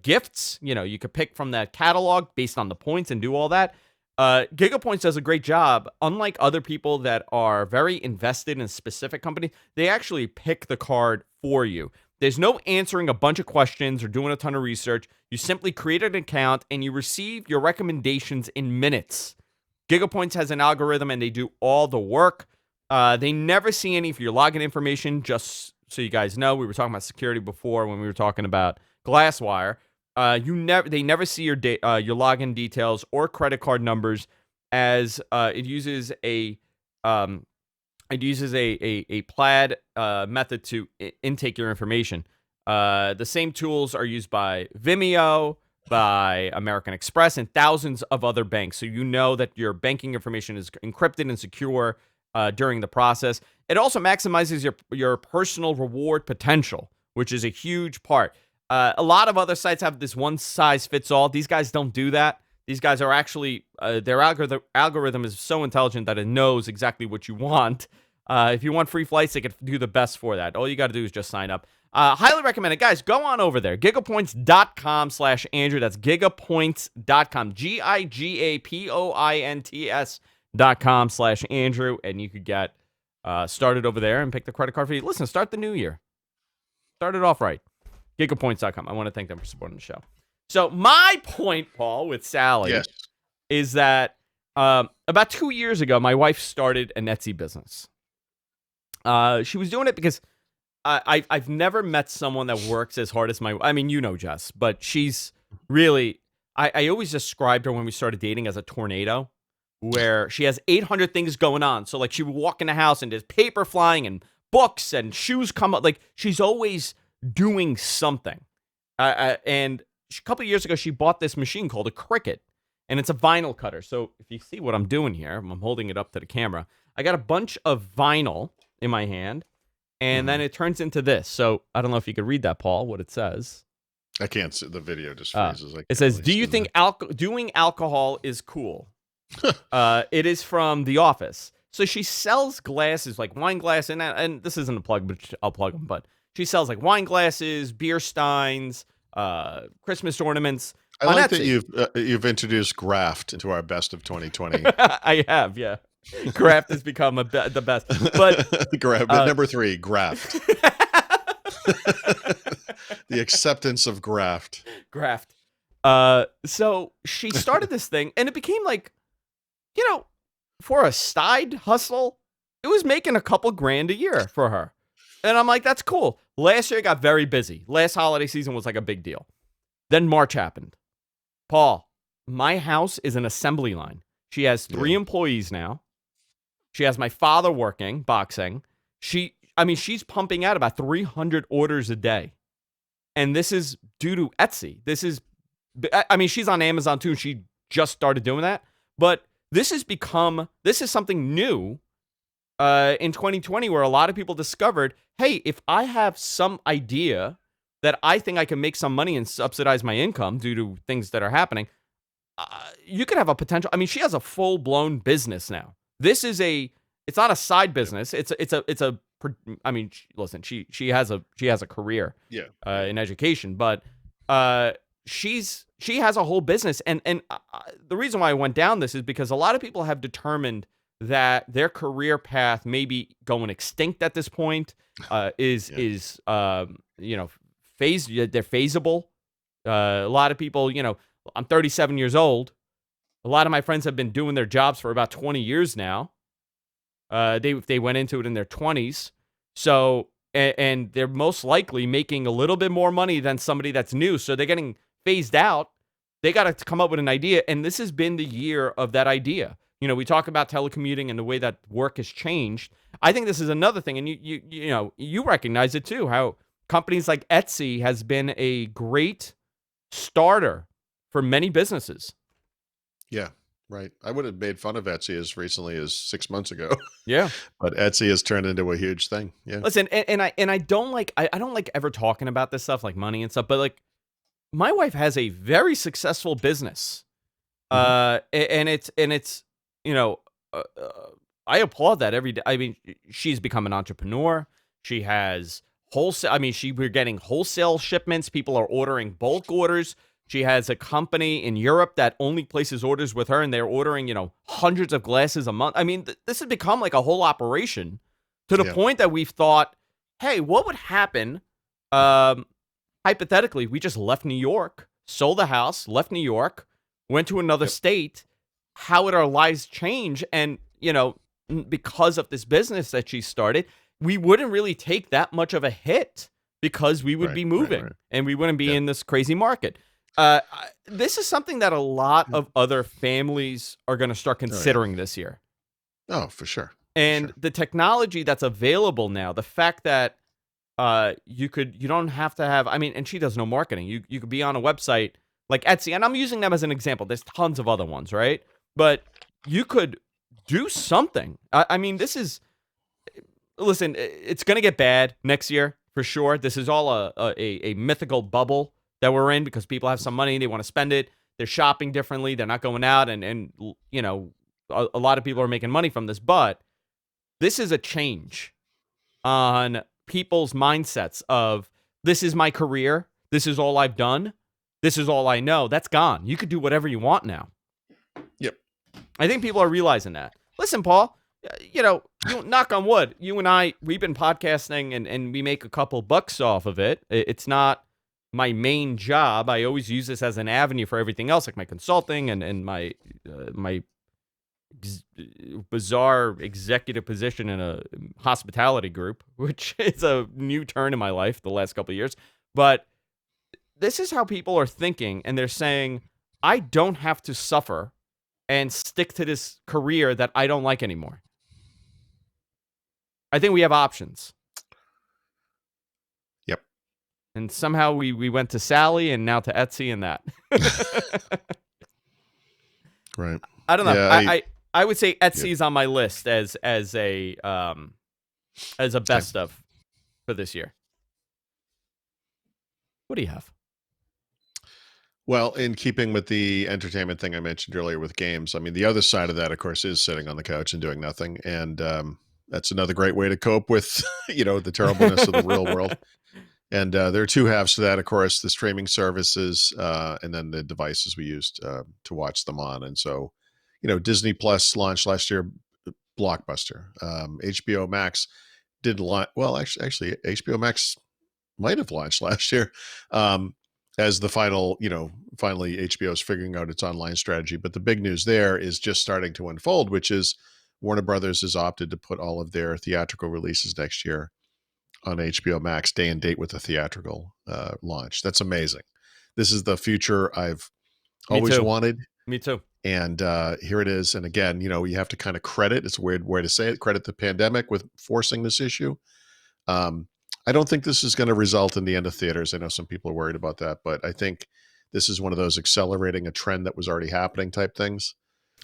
gifts? You could pick from that catalog based on the points and do all that. GigaPoints does a great job. Unlike other people that are very invested in a specific company, they actually pick the card for you. There's no answering a bunch of questions or doing a ton of research. You simply create an account and you receive your recommendations in minutes. GigaPoints has an algorithm and they do all the work. They never see any of your login information. Just so you guys know, we were talking about security before when we were talking about Glasswire. They never see your login details or credit card numbers, as it uses a plaid method to intake your information. The same tools are used by Vimeo, by American Express, and thousands of other banks. So you know that your banking information is encrypted and secure during the process. It also maximizes your personal reward potential, which is a huge part. A lot of other sites have this one-size-fits-all. These guys don't do that. These guys are actually, their algorithm is so intelligent that it knows exactly what you want. If you want free flights, they could do the best for that. All you got to do is just sign up. Highly recommend it. Guys, go on over there. Gigapoints.com/Andrew. That's gigapoints.com. gigapoints.com/Andrew. And you could get started over there and pick the credit card fee. Listen, start the new year. Start it off right. Gigapoints.com. I want to thank them for supporting the show. So my point, Paul, with Sally, is that about 2 years ago, my wife started an Etsy business. She was doing it because I've never met someone that works as hard as I mean, you know Jess, but she's really, I always described her when we started dating as a tornado, where she has 800 things going on. So like she would walk in the house and there's paper flying and books and shoes come up. Like she's always doing something. And a couple of years ago, she bought this machine called a Cricut, and it's a vinyl cutter. So if you see what I'm doing here, I'm holding it up to the camera. I got a bunch of vinyl in my hand, and then it turns into this. So I don't know if you could read that, Paul, what it says. I can't see. The video just freezes. It says, do you think doing alcohol is cool? It is from The Office. So she sells glasses, like wine glass, and this isn't a plug, but I'll plug them. But she sells like wine glasses, beer steins, Christmas ornaments. I like that you've introduced graft into our best of 2020. I have, yeah. Graft has become the best. But number 3, graft. The acceptance of graft. Graft. So she started this thing, and it became like, for a side hustle, it was making a couple grand a year for her. And I'm like, that's cool. Last year, it got very busy. Last holiday season was like a big deal. Then March happened. Paul, my house is an assembly line. She has 3 employees now. She has my father working, boxing. She's pumping out about 300 orders a day. And this is due to Etsy. She's on Amazon too. She just started doing that. But this is something new in 2020 where a lot of people discovered, hey, if I have some idea that I think I can make some money and subsidize my income due to things that are happening, you could have a potential. I mean, she has a full-blown business now. It's not a side business. Listen, she has a career in education, but she has a whole business. And the reason why I went down this is because a lot of people have determined that their career path may be going extinct at this point, they're phaseable. A lot of people, I'm 37 years old. A lot of my friends have been doing their jobs for about 20 years now. They went into it in their 20s. So, and they're most likely making a little bit more money than somebody that's new. So they're getting phased out. They got to come up with an idea. And this has been the year of that idea. We talk about telecommuting and the way that work has changed. I think this is another thing. And you recognize it too, how companies like Etsy has been a great starter for many businesses. Yeah, right. I would have made fun of Etsy as recently as 6 months ago. Yeah. But Etsy has turned into a huge thing. Yeah. Listen, and I don't like ever talking about this stuff like money and stuff, but like my wife has a very successful business. And it's I applaud that every day. I mean, she's become an entrepreneur. She has wholesale. I mean, we're getting wholesale shipments. People are ordering bulk orders. She has a company in Europe that only places orders with her, and they're ordering, hundreds of glasses a month. I mean, this has become like a whole operation to the point that we've thought, hey, what would happen Hypothetically, we just left New York, sold the house, left New York, went to another Yep. state. How would our lives change? And, because of this business that she started, we wouldn't really take that much of a hit because we would Right, be right, moving right. and we wouldn't be Yeah. in this crazy market. This is something that a lot of other families are going to start Oh, yeah. considering this year. Oh, for sure. And the technology that's available now, the fact that you don't have to have, and she does no marketing. You could be on a website like Etsy, and I'm using them as an example. There's tons of other ones, right? But you could do something. This is, listen, it's going to get bad next year for sure. This is all a mythical bubble that we're in because people have some money, they want to spend it. They're shopping differently. They're not going out, and a lot of people are making money from this. But this is a change on people's mindsets of, this is my career. This is all I've done. This is all I know. That's gone. You could do whatever you want now. Yep. I think people are realizing that. Listen, Paul, you knock on wood, you and I, we've been podcasting and we make a couple bucks off of it. It's not my main job. I always use this as an avenue for everything else, like my consulting and my bizarre executive position in a hospitality group, which is a new turn in my life the last couple of years. But this is how people are thinking, and they're saying, I don't have to suffer and stick to this career that I don't like anymore. I think we have options. Yep. And somehow we went to Sally and now to Etsy and that. Right. I don't know. Yeah, I would say Etsy is on my list as a best of for this year. What do you have? Well, in keeping with the entertainment thing I mentioned earlier with games, the other side of that, of course, is sitting on the couch and doing nothing. And that's another great way to cope with, the terribleness of the real world. And there are two halves to that, of course, the streaming services and then the devices we used to watch them on. And so, Disney Plus launched last year, blockbuster. HBO Max did launch. Well, actually, HBO Max might have launched last year as the final, finally HBO is figuring out its online strategy. But the big news there is just starting to unfold, which is Warner Brothers has opted to put all of their theatrical releases next year on HBO Max day and date with the theatrical launch. That's amazing. This is the future I've always wanted. Me too. And here it is. And again, you have to kind of credit, it's a weird way to say it, credit the pandemic with forcing this issue. I don't think this is going to result in the end of theaters. I know some people are worried about that, but I think this is one of those accelerating a trend that was already happening type things.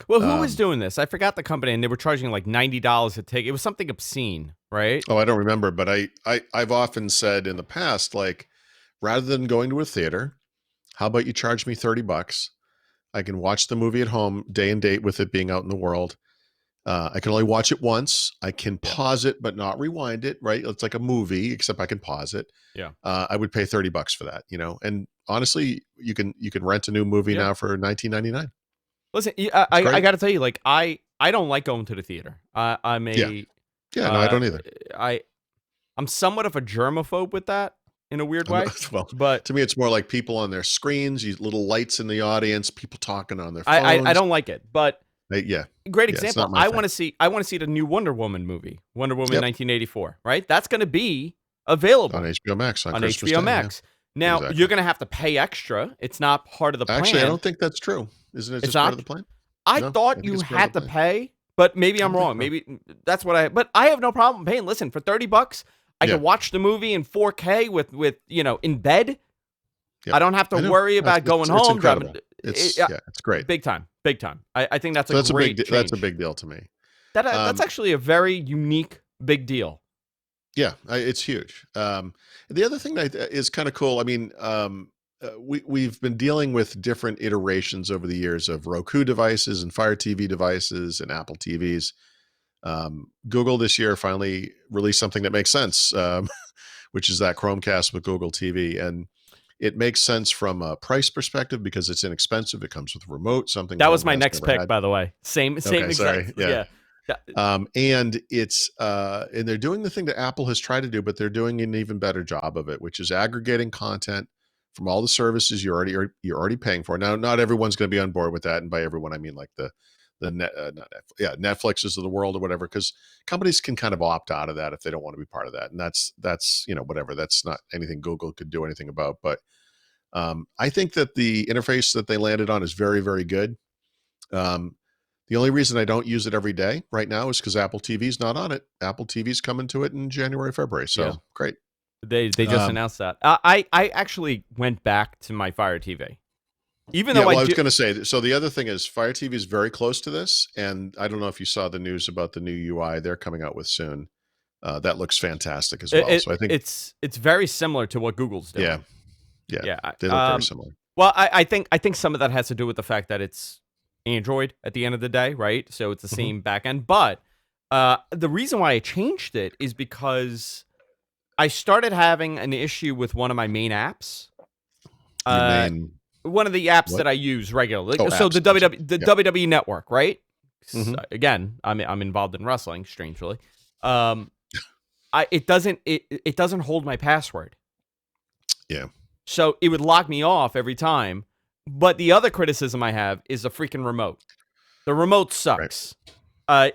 Well, who was doing this? I forgot the company, and they were charging like $90 a ticket. It was something obscene, right? Oh, I don't remember, but I've often said in the past, like, rather than going to a theater, how about you charge me $30? I can watch the movie at home day and date with it being out in the world. I can only watch it once. I can pause it, but not rewind it, right? It's like a movie, except I can pause it. Yeah. I would pay $30 for that, and honestly, you can rent a new movie now for $19.99. Listen, I got to tell you, like, I don't like going to the theater. I'm a no, I don't either. I'm somewhat of a germaphobe with that in a weird way. Well, but to me, it's more like people on their screens, little lights in the audience, people talking on their phones. I don't like it, but great example. I want to see the new Wonder Woman movie, Wonder Woman 1984. Right, that's going to be available on HBO Max on HBO Max. Now you're going to have to pay extra. It's not part of the plan. Actually, I don't think that's true. Isn't it just part of the plan? I thought you had to pay, but maybe I'm wrong. Maybe that's what but I have no problem paying. Listen, for $30, I can watch the movie in 4K with in bed. Yep. I don't have to worry about going home. Driving. It's great. Big time. I think that's a great change. That's a big deal to me. That's actually a very unique big deal. Yeah, it's huge. The other thing that is kind of cool, we've been dealing with different iterations over the years of Roku devices and Fire TV devices and Apple TVs. Google this year finally released something that makes sense, which is that Chromecast with Google TV. And it makes sense from a price perspective because it's inexpensive. It comes with a remote, something that was my next pick, by the way. Same exact. Sorry. Yeah. And it's and they're doing the thing that Apple has tried to do, but they're doing an even better job of it, which is aggregating content from all the services you're already paying for. Now, not everyone's going to be on board with that, and by everyone I mean like the net, not Netflix, yeah, Netflixes of the world or whatever, because companies can kind of opt out of that if they don't want to be part of that, and that's whatever. That's not anything Google could do anything about. But I think that the interface that they landed on is very, very good. The only reason I don't use it every day right now is because Apple TV's not on it. Apple TV's coming to it in January, February. So Yeah. great. They just announced that. I actually went back to my Fire TV. Even Yeah, though well, I was going to say, so the other thing is Fire TV is very close to this. And I don't know if you saw the news about the new UI they're coming out with soon. That looks fantastic as well. So I think it's very similar to what Google's doing. yeah, they look very similar. Well, I think some of that has to do with the fact that it's Android at the end of the day, right? So it's the same backend. But the reason why I changed it is because I started having an issue with one of my main apps. One of the apps that I use regularly. So apps. the WWE Network, right? Again, I'm involved in wrestling, strangely. It doesn't hold my password. Yeah. So it would lock me off every time. But the other criticism I have is the freaking remote. The remote sucks. Right.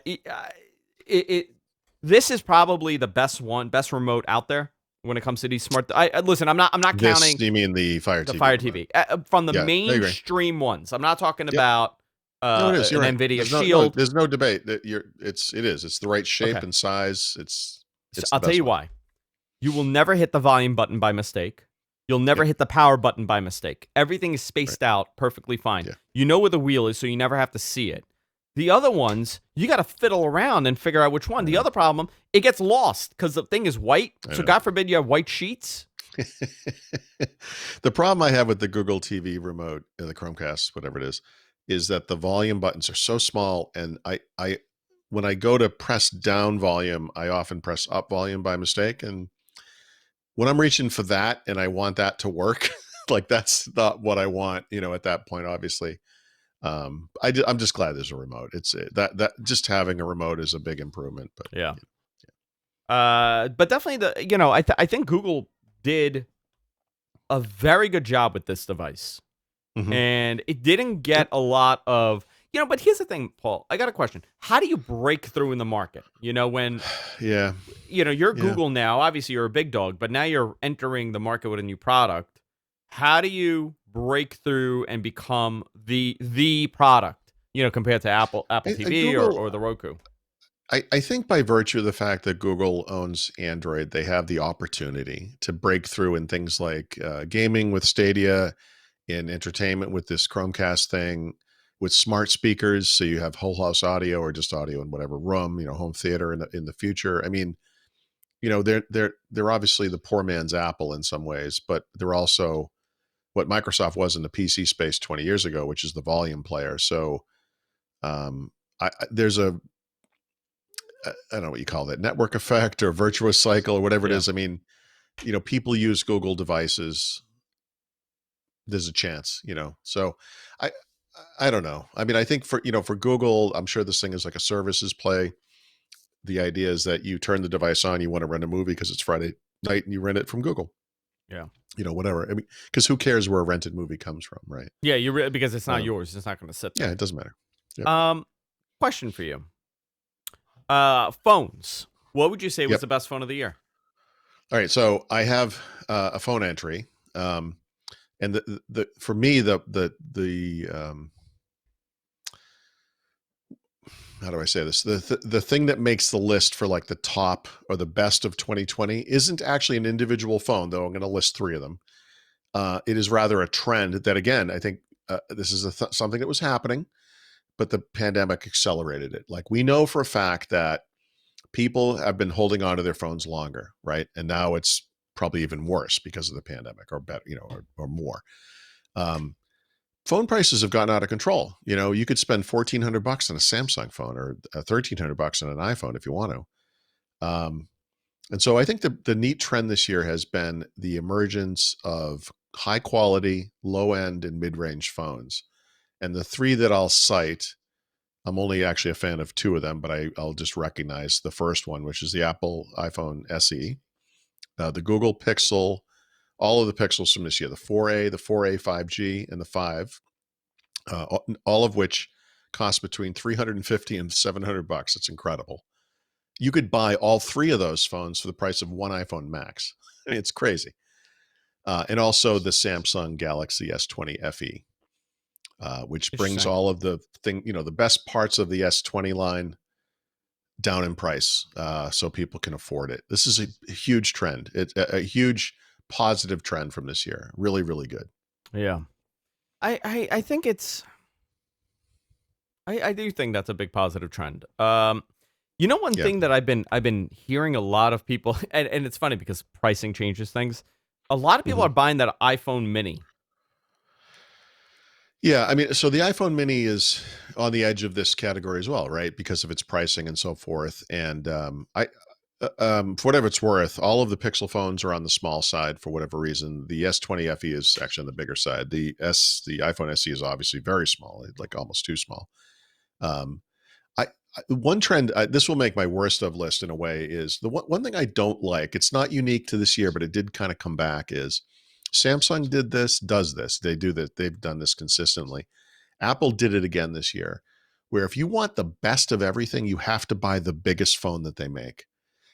This is probably the best remote out there when it comes to these smart. Listen, I'm not counting. You mean the Fire TV? The Fire TV from the mainstream ones. I'm not talking about no, it is. You're right. NVIDIA Shield. There's no debate that it's the right shape and size. I'll tell you why. You will never hit the volume button by mistake. You'll never hit the power button by mistake. Everything is spaced out perfectly fine. Yeah. You know where the wheel is, so you never have to see it. The other ones, you got to fiddle around and figure out which one. The other problem, it gets lost because the thing is white. So God forbid you have white sheets. The problem I have with the Google TV remote, the Chromecast, whatever it is that the volume buttons are so small, and I when I go to press down volume, I often press up volume by mistake, and when I'm reaching for that and I want that to work, like that's not what I want, at that point, obviously. I'm just glad there's a remote. It's that just having a remote is a big improvement. But yeah. But definitely I think Google did a very good job with this device, and it didn't get a lot of But here's the thing, Paul. I got a question. How do you break through in the market? When you're Google now. Obviously, you're a big dog, but now you're entering the market with a new product. How do you break through and become the product, compared to Apple TV or the Roku? I think by virtue of the fact that Google owns Android, they have the opportunity to break through in things like gaming with Stadia, in entertainment with this Chromecast thing, with smart speakers, so you have whole house audio or just audio in whatever room, home theater in the future. I mean, they're obviously the poor man's Apple in some ways, but they're also what Microsoft was in the PC space 20 years ago, which is the volume player. So there's I don't know what you call that, network effect or virtuous cycle or whatever it is. I mean, people use Google devices. There's a chance, so I don't know. I mean, I think for Google, I'm sure this thing is like a services play. The idea is that you turn the device on, you want to rent a movie because it's Friday night and you rent it from Google. Yeah. Whatever. I mean, because who cares where a rented movie comes from, right? Yeah, because it's not yours. It's not going to sit there. Yeah, it doesn't matter. Yep. Question for you. Phones. What would you say was the best phone of the year? All right, so I have a phone entry, and for me the how do I say this? The thing that makes the list for like the top or the best of 2020 isn't actually an individual phone, though I'm going to list 3 of them. It is rather a trend that, again, I think this is something that was happening, but the pandemic accelerated it. Like, we know for a fact that people have been holding on to their phones longer, right? And now it's probably even worse because of the pandemic, or better, or more. Phone prices have gotten out of control. You could spend $1,400 on a Samsung phone or $1,300 on an iPhone if you want to. And so I think the neat trend this year has been the emergence of high quality, low end, and mid range phones. And the 3 that I'll cite I'm only actually a fan of two of them, but I'll just recognize the first one, which is the Apple iPhone SE, the Google Pixel, all of the Pixels from this year, the 4A, the 4A 5G, and the 5, all of which cost between $350 and $700. It's incredible. You could buy all three of those phones for the price of one iPhone Max. I mean, it's crazy. And also the Samsung Galaxy S20 FE, which brings all of the the best parts of the S20 line down in price, so people can afford it. This is a huge trend. It's a huge positive trend from this year. Really, really good. Yeah. I think it's I do think that's a big positive trend. One Yeah. thing that I've been hearing a lot of people, and it's funny because pricing changes things. A lot of people Mhm. are buying that iPhone Mini. Yeah, I mean, so the iPhone Mini is on the edge of this category as well, right? Because of its pricing and so forth. And for whatever it's worth, all of the Pixel phones are on the small side for whatever reason. The S20 FE is actually on the bigger side. The iPhone SE is obviously very small, like almost too small. Um, one trend, this will make my worst of list in a way, is the one thing I don't like. It's not unique to this year, but it did kind of come back. Is Samsung does this. They do that. They've done this consistently. Apple did it again this year, where if you want the best of everything, you have to buy the biggest phone that they make.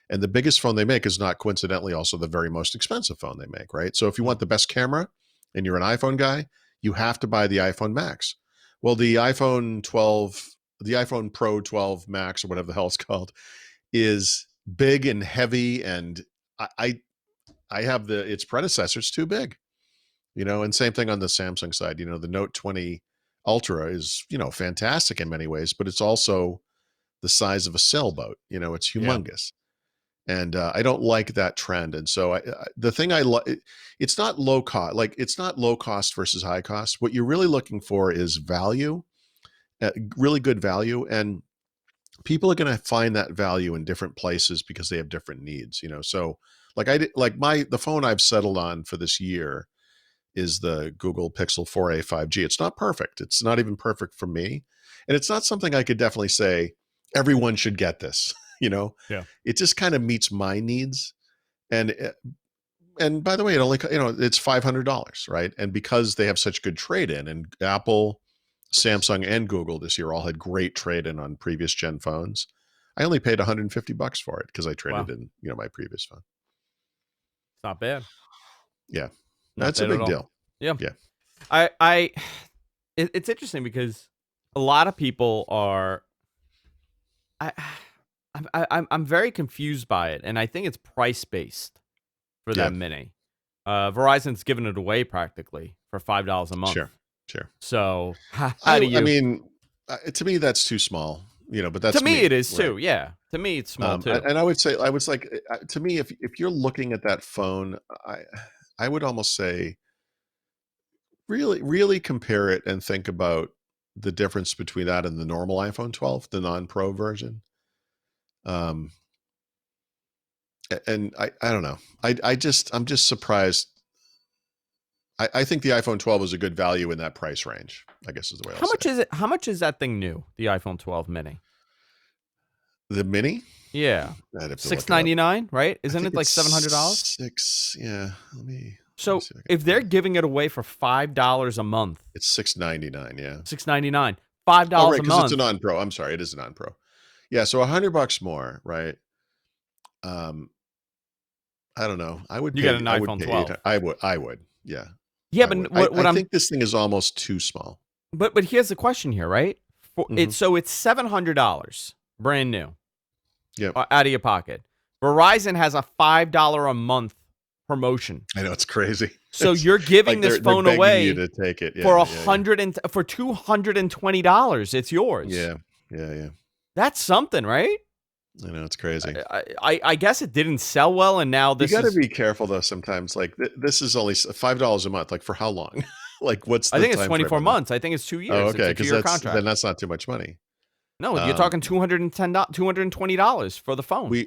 And the biggest phone they make is not coincidentally also the very most expensive phone they make, right? So if you want the best camera and you're an iPhone guy, you have to buy the iPhone Max. Well, the iPhone 12, the iPhone Pro 12 Max, or whatever the hell it's called, is big and heavy, and I have its predecessor. It's too big, and same thing on the Samsung side. The Note 20 Ultra is fantastic in many ways, but it's also the size of a sailboat. It's Yeah. humongous, and I don't like that trend. And so the thing I like, it's not low cost. Like, it's not low cost versus high cost. What you're really looking for is value, really good value, and people are going to find that value in different places because they have different needs. So like the phone I've settled on for this year is the Google Pixel 4a 5G. It's not perfect. It's not even perfect for me, and it's not something I could definitely say everyone should get this. Yeah. It just kind of meets my needs. And by the way, it only it's $500, right? And because they have such good trade in, and Apple, Samsung, and Google this year all had great trade in on previous gen phones, I only paid $150 for it because I traded Wow. in my previous phone. It's not bad. Yeah, Not that's a bad at big all. deal. Yeah. Yeah, I it's interesting because a lot of people are I I'm very confused by it, and I think it's price based for yeah, that mini. Verizon's giving it away practically for $5 a month. sure, sure. So how I do I you? mean, to me that's too small, but To that's me, it me, is right? too. Yeah, to me, it's small too. And I was like, to me, if you're looking at that phone, I would almost say really, really compare it and think about the difference between that and the normal iPhone 12, the non-Pro version. Um, and I don't know. I'm just surprised. I think the iPhone 12 is a good value in that price range, I guess is the way I'll How say much it. is it? How much is that thing new? The iPhone 12 mini. The mini, Yeah, I'd have to six look it up. ninety nine, right? I Isn't think it like it's $700? six. Yeah, let me So see if I can if they're find it. giving it away for $5 a month, It's 699. Yeah. 699, five Oh, dollars right, a because it's a month. non-pro. I'm sorry, it is a non-pro. Yeah, so $100 more, right? Um, I don't know. You get an I would iPhone pay 12. 8. I would. Yeah, Yeah, I would. but what I I'm think this thing is almost too small. but here's the question here, right? For Hmm. it, so it's $700 brand new Yep. out of your pocket. Verizon has a $5 a month promotion. I know, it's crazy. So It's you're giving like this they're phone begging you away to take it. for Yeah, yeah, yeah. for $220. It's yours. Yeah, yeah, yeah. That's something, right? I know, it's crazy. I guess it didn't sell well, and now You this got to is. be careful though sometimes. Like this is only $5 a month. Like, for how long? Like, what's I the think it's time frame 24 on that? months. I think it's 2 years. Oh, It's okay, a because 2-year then contract. that's not too much money. No, you're Um, talking $220 for the phone. we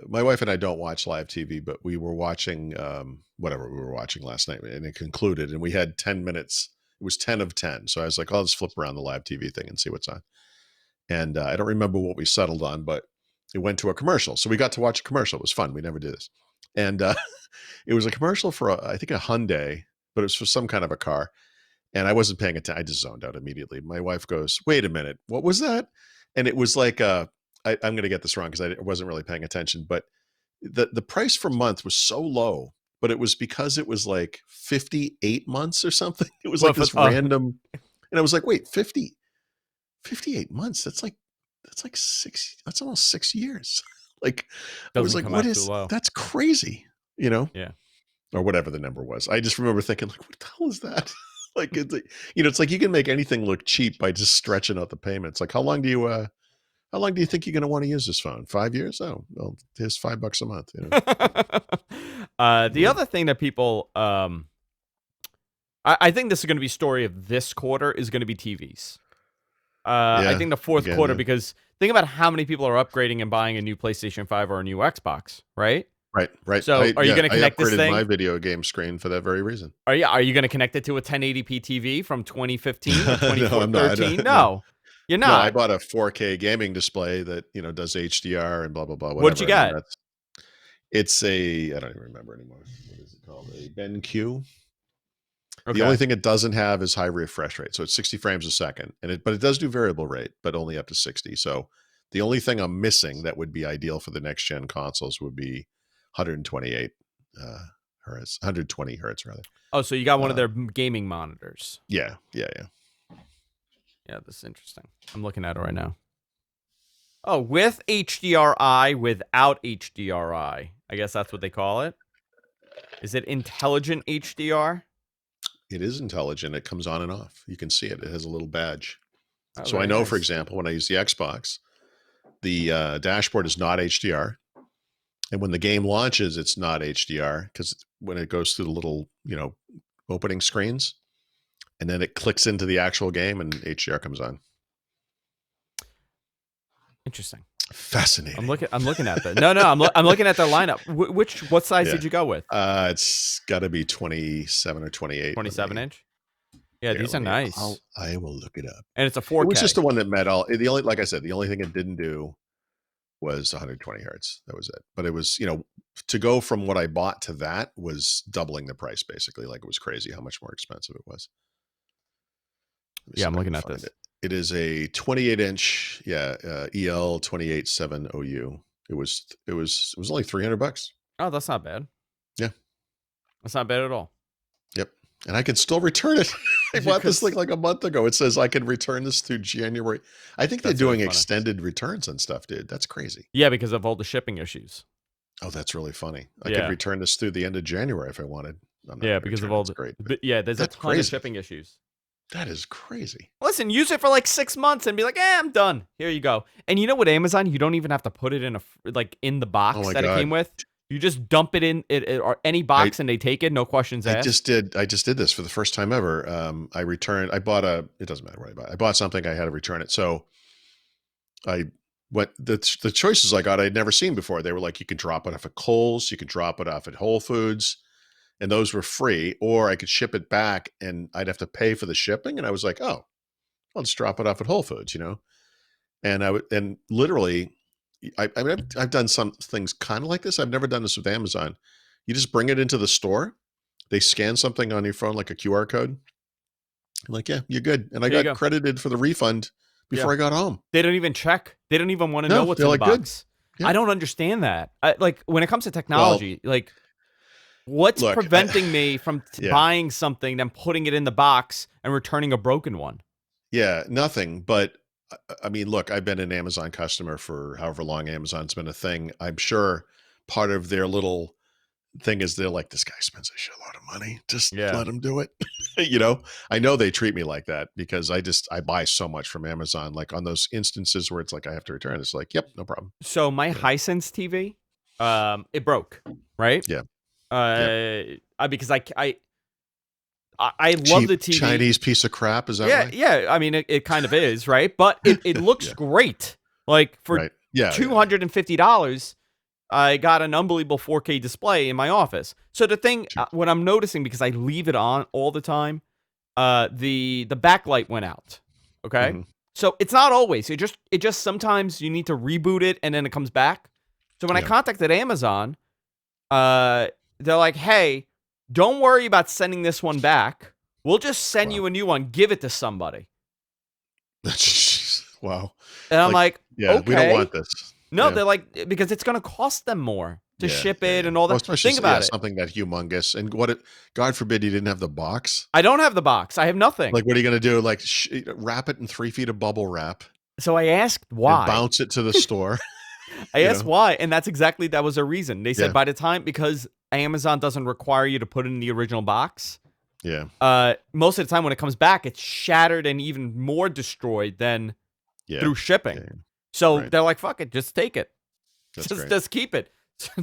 my wife and I don't watch live TV, but we were watching whatever we were watching last night, and it concluded, and we had 10 minutes. It was 10 of 10. So I was like, I'll just flip around the live TV thing and see what's on. And I don't remember what we settled on, but it went to a commercial. So we got to watch a commercial. It was fun. We never did this. And it was a commercial for, I think, a Hyundai, but it was for some kind of a car. And I wasn't paying attention. I just zoned out immediately. My wife goes, "Wait a minute, what was that?" And it was like, I'm going to get this wrong because I wasn't really paying attention, but the price per month was so low, but it was because it was like 58 months or something. It was like this random, and I was like, wait, 58 months? That's like that's almost 6 years. Like, I was like, that's crazy, Yeah. or whatever the number was. I just remember thinking, like, what the hell is that? Like, it's like you can make anything look cheap by just stretching out the payments. Like, how long do you think you're going to want to use this phone? 5 years? Oh, well, here's $5 a month. The other thing that people, I think this is going to be story of this quarter is going to be TVs. I think the fourth quarter, because think about how many people are upgrading and buying a new PlayStation 5 or a new Xbox, right? Right. So are you going to connect this thing? I upgraded my video game screen for that very reason. Are you going to connect it to a 1080p TV from 2015 or 2013? No, you're not. No, I bought a 4K gaming display that, does HDR and blah, blah, blah. Whatever. What did you get? It's I don't even remember anymore. What is it called? A BenQ. Okay. The only thing it doesn't have is high refresh rate. So it's 60 frames a second. But it does do variable rate, but only up to 60. So the only thing I'm missing that would be ideal for the next gen consoles would be 128 hertz, 120 hertz rather. Oh, so you got one of their gaming monitors. Yeah. Yeah, this is interesting. I'm looking at it right now. Oh, with HDRI, without HDRI. I guess that's what they call it. Is it intelligent HDR? It is intelligent. It comes on and off. You can see it. It has a little badge. Oh, so I know, for example, when I use the Xbox, the dashboard is not HDR. And when the game launches, it's not HDR because when it goes through the little, opening screens, and then it clicks into the actual game and HDR comes on. Interesting. Fascinating. I'm looking at that. No, I'm looking at the lineup. What size did you go with? It's got to be 27 or 28. 27 inch. Yeah, these are nice. I will look it up. And it's a 4K. It was just the one that met all. Like I said, the only thing it didn't do was 120 hertz. That was it. But it was, to go from what I bought to that was doubling the price, basically. Like, it was crazy how much more expensive it was. Yeah, I'm looking at this. It is a 28 inch, EL 287OU. It was only $300. Oh, that's not bad. Yeah, that's not bad at all. Yep, and I can still return it. I bought this thing like a month ago. It says I can return this through January. I think they're doing extended returns and stuff, dude. That's crazy. Yeah, because of all the shipping issues. Oh, that's really funny. I could return this through the end of January if I wanted. Because of all the great. There's a ton of shipping issues. That is crazy. Listen, use it for like 6 months and be like, I'm done. Here you go. And you know what, Amazon, you don't even have to put it in in the box it came with. You just dump it in or any box and they take it, no questions asked. I just did this for the first time ever. I bought it doesn't matter what I bought. I bought something, I had to return it. So the choices I got I'd never seen before. They were like, you could drop it off at Kohl's, you could drop it off at Whole Foods. And those were free, or I could ship it back and I'd have to pay for the shipping. And I was like, oh, I'll just drop it off at Whole Foods, and literally I've done some things kind of like this. I've never done this with Amazon. You just bring it into the store. They scan something on your phone, like a QR code. I'm like, yeah, you're good. And I got credited for the refund before I got home. They don't even check. They don't even want to know what's in the box. Yeah. I don't understand that. When it comes to technology, what's preventing me from buying something, then putting it in the box and returning a broken one? Yeah, nothing. But I mean, look, I've been an Amazon customer for however long Amazon's been a thing. I'm sure part of their little thing is they're like, this guy spends a shitload of money. Just let him do it. I know they treat me like that because I buy so much from Amazon. Like on those instances where it's like I have to return, it's like, yep, no problem. So my Hisense TV, it broke, right? Yeah. Because I love the TV. Chinese piece of crap, is that right? Yeah. I mean, it kind of is, right? But it looks great. Like for $250, I got an unbelievable 4K display in my office. So the thing, what I'm noticing, because I leave it on all the time, the backlight went out. Okay, So it's not always. It just sometimes you need to reboot it and then it comes back. So when I Yeah. contacted Amazon, they're like, "Hey, don't worry about sending this one back. We'll just send Wow. you a new one. Give it to somebody." Wow. And I'm Like, like, yeah, we don't "Okay." want this. No, Yeah. they're like, because it's gonna cost them more to Yeah. ship Yeah. it Yeah. and all Well, that. especially, Think yeah, about it. something that humongous. And what it, God forbid you didn't have the box. I don't have the box. I have nothing. Like, what are you going to do? Like, wrap it in 3 feet of bubble wrap So I asked and why. bounce it to the store. I You asked know? why, and that was a reason. They said Yeah. by the time, because Amazon doesn't require you to put it in the original box, Yeah. most of the time when it comes back, it's shattered and even more destroyed than Yeah. through shipping. Yeah. So Right. they're like, "Fuck it, just take it, That's great. just keep it."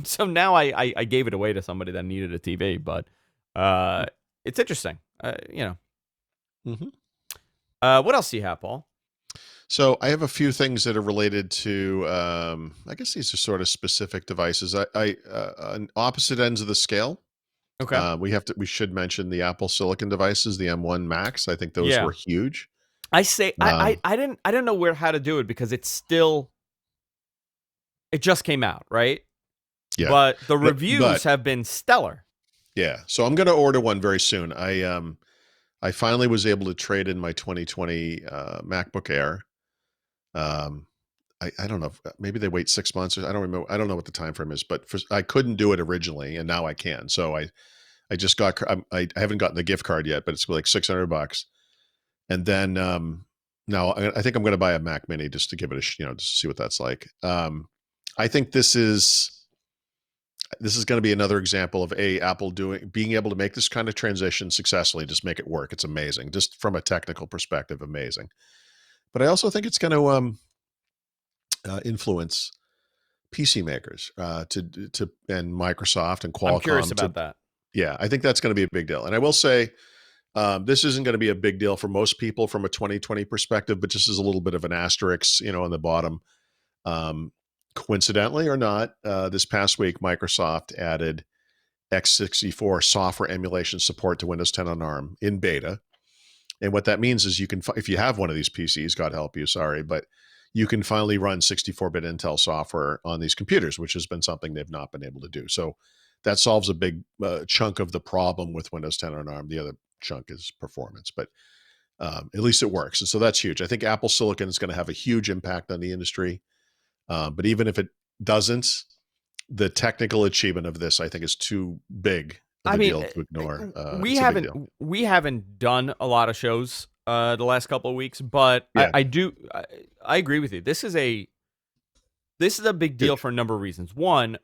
So now I gave it away to somebody that needed a TV, but it's interesting. You know, Hmm. what else do you have, Paul? So I have a few things that are related to. I guess these are sort of specific devices. On opposite ends of the scale. Okay, We should mention the Apple Silicon devices, the M1 Max. I think those yeah. were huge. I say Um, I didn't know how to do it because it just came out, right? yeah, But the but reviews have been stellar. yeah. So I'm going to order one very soon. I finally was able to trade in my 2020 MacBook Air. Um, I don't know. Maybe they wait 6 months. I don't remember. I don't know what the time frame is, but I couldn't do it originally, and now I can. So I just got. I haven't gotten the gift card yet, but it's like $600. And then now I think I'm going to buy a Mac Mini just to give it a just to see what that's like. I think this is going to be another example of Apple being able to make this kind of transition successfully, just make it work. It's amazing, just from a technical perspective, amazing. But I also think it's going to influence PC makers to and Microsoft and I'm curious Qualcomm to. about that. Yeah, I think that's going to be a big deal. And I will say, this isn't going to be a big deal for most people from a 2020 perspective, but just as a little bit of an asterisk, on the bottom. Coincidentally or not, this past week, Microsoft added x64 software emulation support to Windows 10 on ARM in beta. And what that means is you can, if you have one of these PCs, God help you, sorry, but you can finally run 64-bit Intel software on these computers, which has been something they've not been able to do. So that solves a big chunk of the problem with Windows 10 on ARM. The other chunk is performance, but at least it works. And so that's huge. I think Apple Silicon is going to have a huge impact on the industry. But even if it doesn't, the technical achievement of this, I think, is too big of I a mean, deal to ignore. we It's a big deal. haven't done a lot of shows the last couple of weeks, but Yeah. I agree with you. This is a big deal Huge. for a number of reasons. One,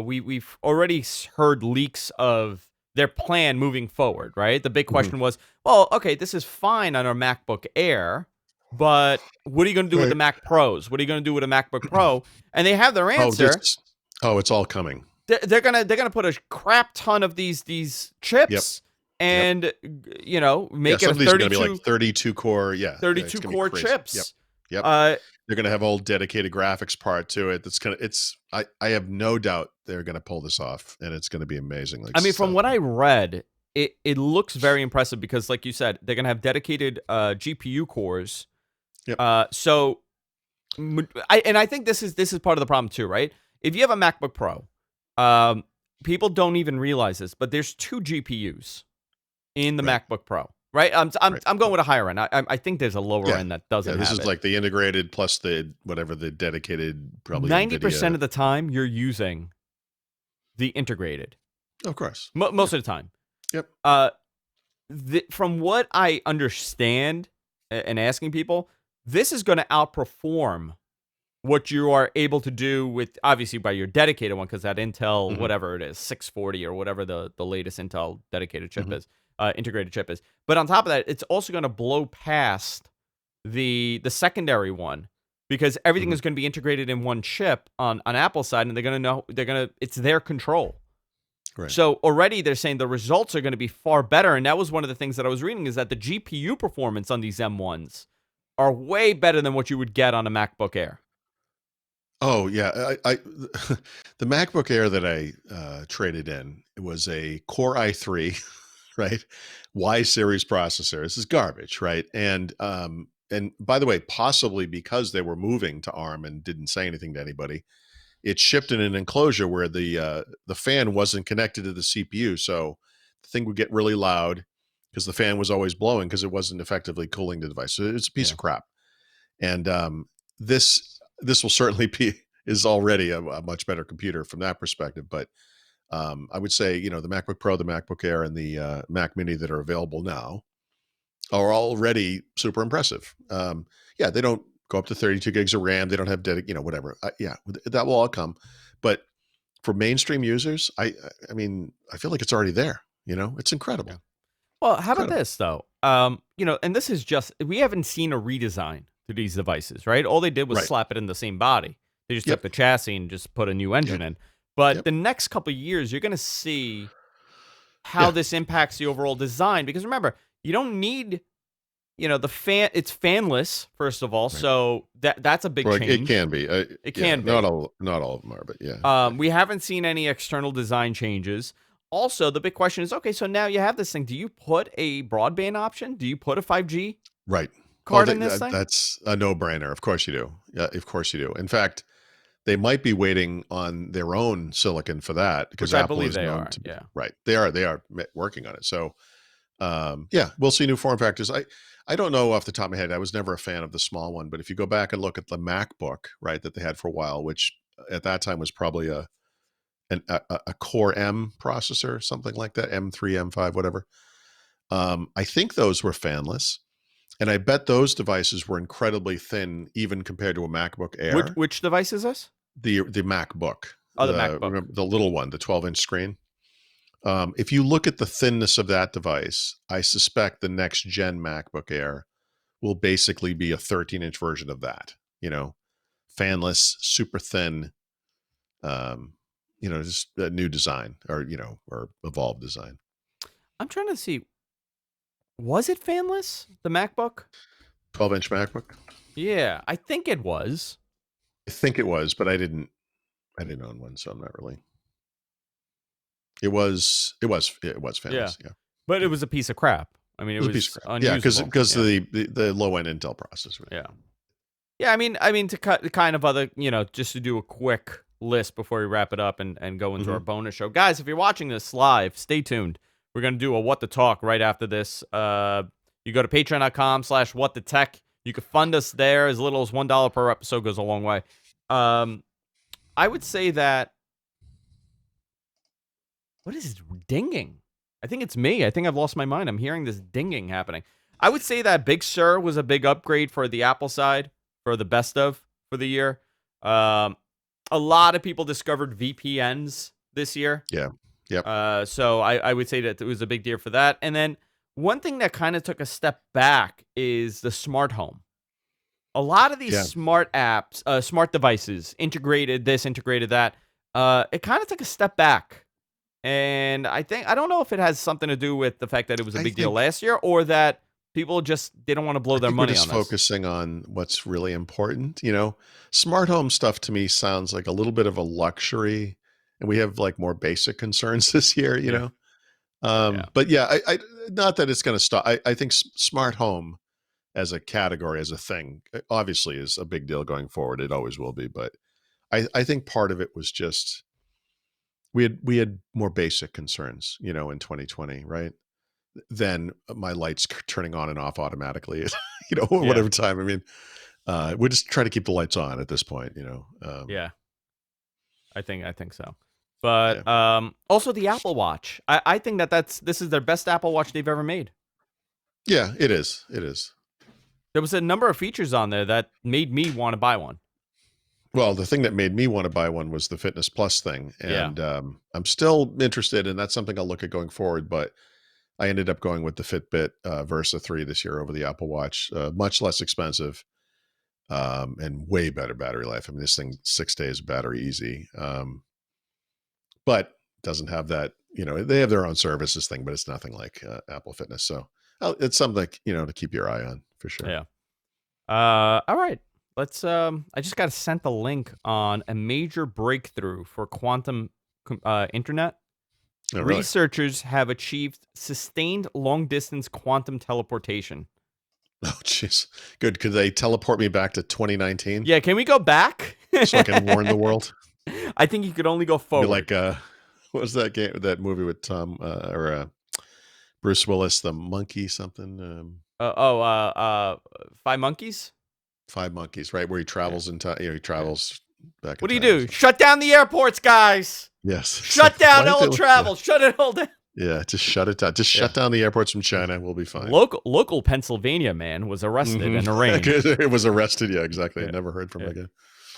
we've already heard leaks of their plan moving forward, right? The big question was, well, okay, this is fine on our MacBook Air, but what are you going to do with the Right. Mac Pros? What are you going to do with a MacBook Pro? And they have their Oh, answer. it's all coming. They're gonna put a crap ton of these Yep. chips Yep. and Yeah, make some it of a these are going to be 32 like 32 core. Yeah, it's 32 going to be core crazy. Yep. chips. Yep. Uh, They're going to have a whole dedicated graphics part to it. I have no doubt they're going to pull this off, and it's going to be amazing. Like, I mean, from what I read, it looks very impressive because, like you said, they're gonna have dedicated GPU cores. Yep. I think this is part of the problem too, right? If you have a MacBook Pro, people don't even realize this, but there's 2 GPUs in the Right. MacBook Pro, right? I'm Right. going with a higher end. I think there's a lower Yeah. end that doesn't Yeah, this have is it. like the integrated plus the whatever the dedicated, probably 90% NVIDIA. of the time, you're using the integrated. Of course. Most of the time. Yep. From what I understand and asking people, this is going to outperform what you are able to do with, obviously, by your dedicated one, because that Intel, Mhm. whatever it is, 640 or whatever the latest Intel dedicated chip Mhm. is, integrated chip is. But on top of that, it's also going to blow past the secondary one because everything Mhm. is going to be integrated in one chip on Apple's side, and it's their control. Right. So already they're saying the results are going to be far better, and that was one of the things that I was reading is that the GPU performance on these M1s are way better than what you would get on a MacBook Air. Oh yeah, I the MacBook Air that I traded in, it was a Core i3, right? Y series processor. This is garbage, right? And and by the way, possibly because they were moving to ARM and didn't say anything to anybody, it shipped in an enclosure where the fan wasn't connected to the CPU, so the thing would get really loud because the fan was always blowing because it wasn't effectively cooling the device. So it's a piece Yeah. of crap. And this will certainly be is already a much better computer from that perspective. But I would say, you know, the MacBook Pro, the MacBook Air, and the Mac Mini that are available now are already super impressive. Yeah, they don't go up to 32 gigs of RAM. They don't have you know, whatever. Yeah, that will all come. But for mainstream users, I mean, I feel like it's already there. You know, it's incredible. Yeah. Well, how about Incredible. this though? You know, and this is just we haven't seen a redesign to these devices, right? All they did was Right. slap it in the same body. They just Yep. took the chassis and just put a new engine in. But Yep. the next couple of years, you're going to see how Yeah. this impacts the overall design. Because remember, you don't need, you know, the fan. It's fanless, first of all, Right. so that's a big Well, change. it can be. It can be. Not all of them are, but yeah. We haven't seen any external design changes. Also, the big question is, okay, so now you have this thing. Do you put a broadband option? Do you put a 5G Right. card in this thing? That's a no-brainer. Of course you do. Yeah, of course you do. In fact, they might be waiting on their own silicon for that because Which I Apple believe is they known are, to be yeah. right. They are working on it. So, yeah, we'll see new form factors. I don't know off the top of my head. I was never a fan of the small one, but if you go back and look at the MacBook, right, that they had for a while, which at that time was probably a Core M processor, something like that, M3, M5, whatever. I think those were fanless, and I bet those devices were incredibly thin, even compared to a MacBook Air. Which device is this? The MacBook, Oh, the MacBook. remember the little one, the 12-inch screen. If you look at the thinness of that device, I suspect the next gen MacBook Air will basically be a 13-inch version of that. You know, fanless, super thin. You know, just a new design, or you know, or evolved design. I'm trying to see. Was it fanless? The MacBook? 12-inch MacBook. Yeah, I think it was. I think it was, but I didn't own one, so I'm not really. It was fanless. Yeah. But it was a piece of crap. I mean, it It was a was piece of crap. unusable. Yeah, because yeah. the low end Intel processor. Yeah. Yeah, I mean to cut kind of other, you know, just to do a quick list before we wrap it up and go into our bonus show. Guys, if you're watching this live, stay tuned. We're going to do a What the Talk right after this. You go to patreon.com/whatthetech. You can fund us there. As little as $1 per episode goes a long way. I would say that, what is dinging? I think it's me. I think I've lost my mind. I'm hearing this dinging happening. I would say that Big Sur was a big upgrade for the Apple side for the best of for the year. A lot of people discovered VPNs this year. Yeah. Yep. So I would say that it was a big deal for that. And then one thing that kind of took a step back is the smart home. A lot of these smart apps, smart devices, integrated this, integrated that. It kind of took a step back. And I don't know if it has something to do with the fact that it was a big deal last year, or that people just didn't want to blow their money on this. We're just focusing on what's really important. You know, smart home stuff to me sounds like a little bit of a luxury, and we have like more basic concerns this year. You know, but yeah, I not that it's going to stop. I think smart home as a category, as a thing, obviously is a big deal going forward. It always will be, but I think part of it was just we had more basic concerns, you know, in 2020, right? Than my lights turning on and off automatically, you know, whatever time. I mean, we just try to keep the lights on at this point, you know. Yeah, I think so. But also the Apple Watch. I think this is their best Apple Watch they've ever made. Yeah, it is. It is. There was a number of features on there that made me want to buy one. Well, the thing that made me want to buy one was the Fitness Plus thing. And I'm still interested, and that's something I'll look at going forward. But I ended up going with the Fitbit Versa 3 this year over the Apple Watch. Much less expensive and way better battery life. I mean, this thing, 6 days battery easy. But doesn't have that, you know, they have their own services thing, but it's nothing like Apple Fitness. So it's something, you know, to keep your eye on for sure. Yeah. All right. Let's I just got sent the link on a major breakthrough for quantum internet. Oh, really? Researchers have achieved sustained long distance quantum teleportation. Oh, jeez. Good. Could they teleport me back to 2019 Yeah, can we go back? so I can warn the world? I think you could only go Be forward. like, what was that game? That movie with Bruce Willis, the monkey something. Five Monkeys? Five Monkeys, right? Where he travels in time. He travels back. What do in you time or do? something. Shut down the airports, guys. Yes. Shut exactly. down Why all don't they- travel. Shut it all down. Yeah, just shut it down. Just shut down the airports from China. We'll be fine. Local Pennsylvania man was arrested and arraigned. It was arrested. Yeah, exactly. Yeah. Never heard from him again.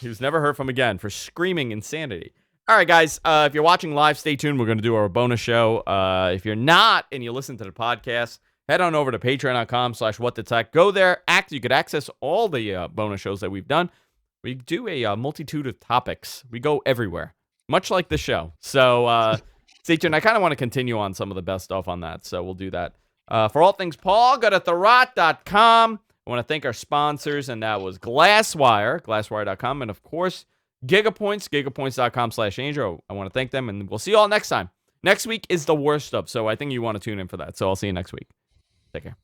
He was never heard from again for screaming insanity. All right, guys. If you're watching live, stay tuned. We're going to do our bonus show. If you're not and you listen to the podcast, head on over to patreon.com/whatdetech. Go there. You could access all the bonus shows that we've done. We do a multitude of topics. We go everywhere, much like the show. So stay tuned. I kind of want to continue on some of the best stuff on that, so we'll do that. For all things Paul, go to therot.com. I want to thank our sponsors, and that was Glasswire, glasswire.com, and of course, Gigapoints, gigapoints.com/Angel. I want to thank them, and we'll see you all next time. Next week is the worst stuff, so I think you want to tune in for that. So I'll see you next week. Take care.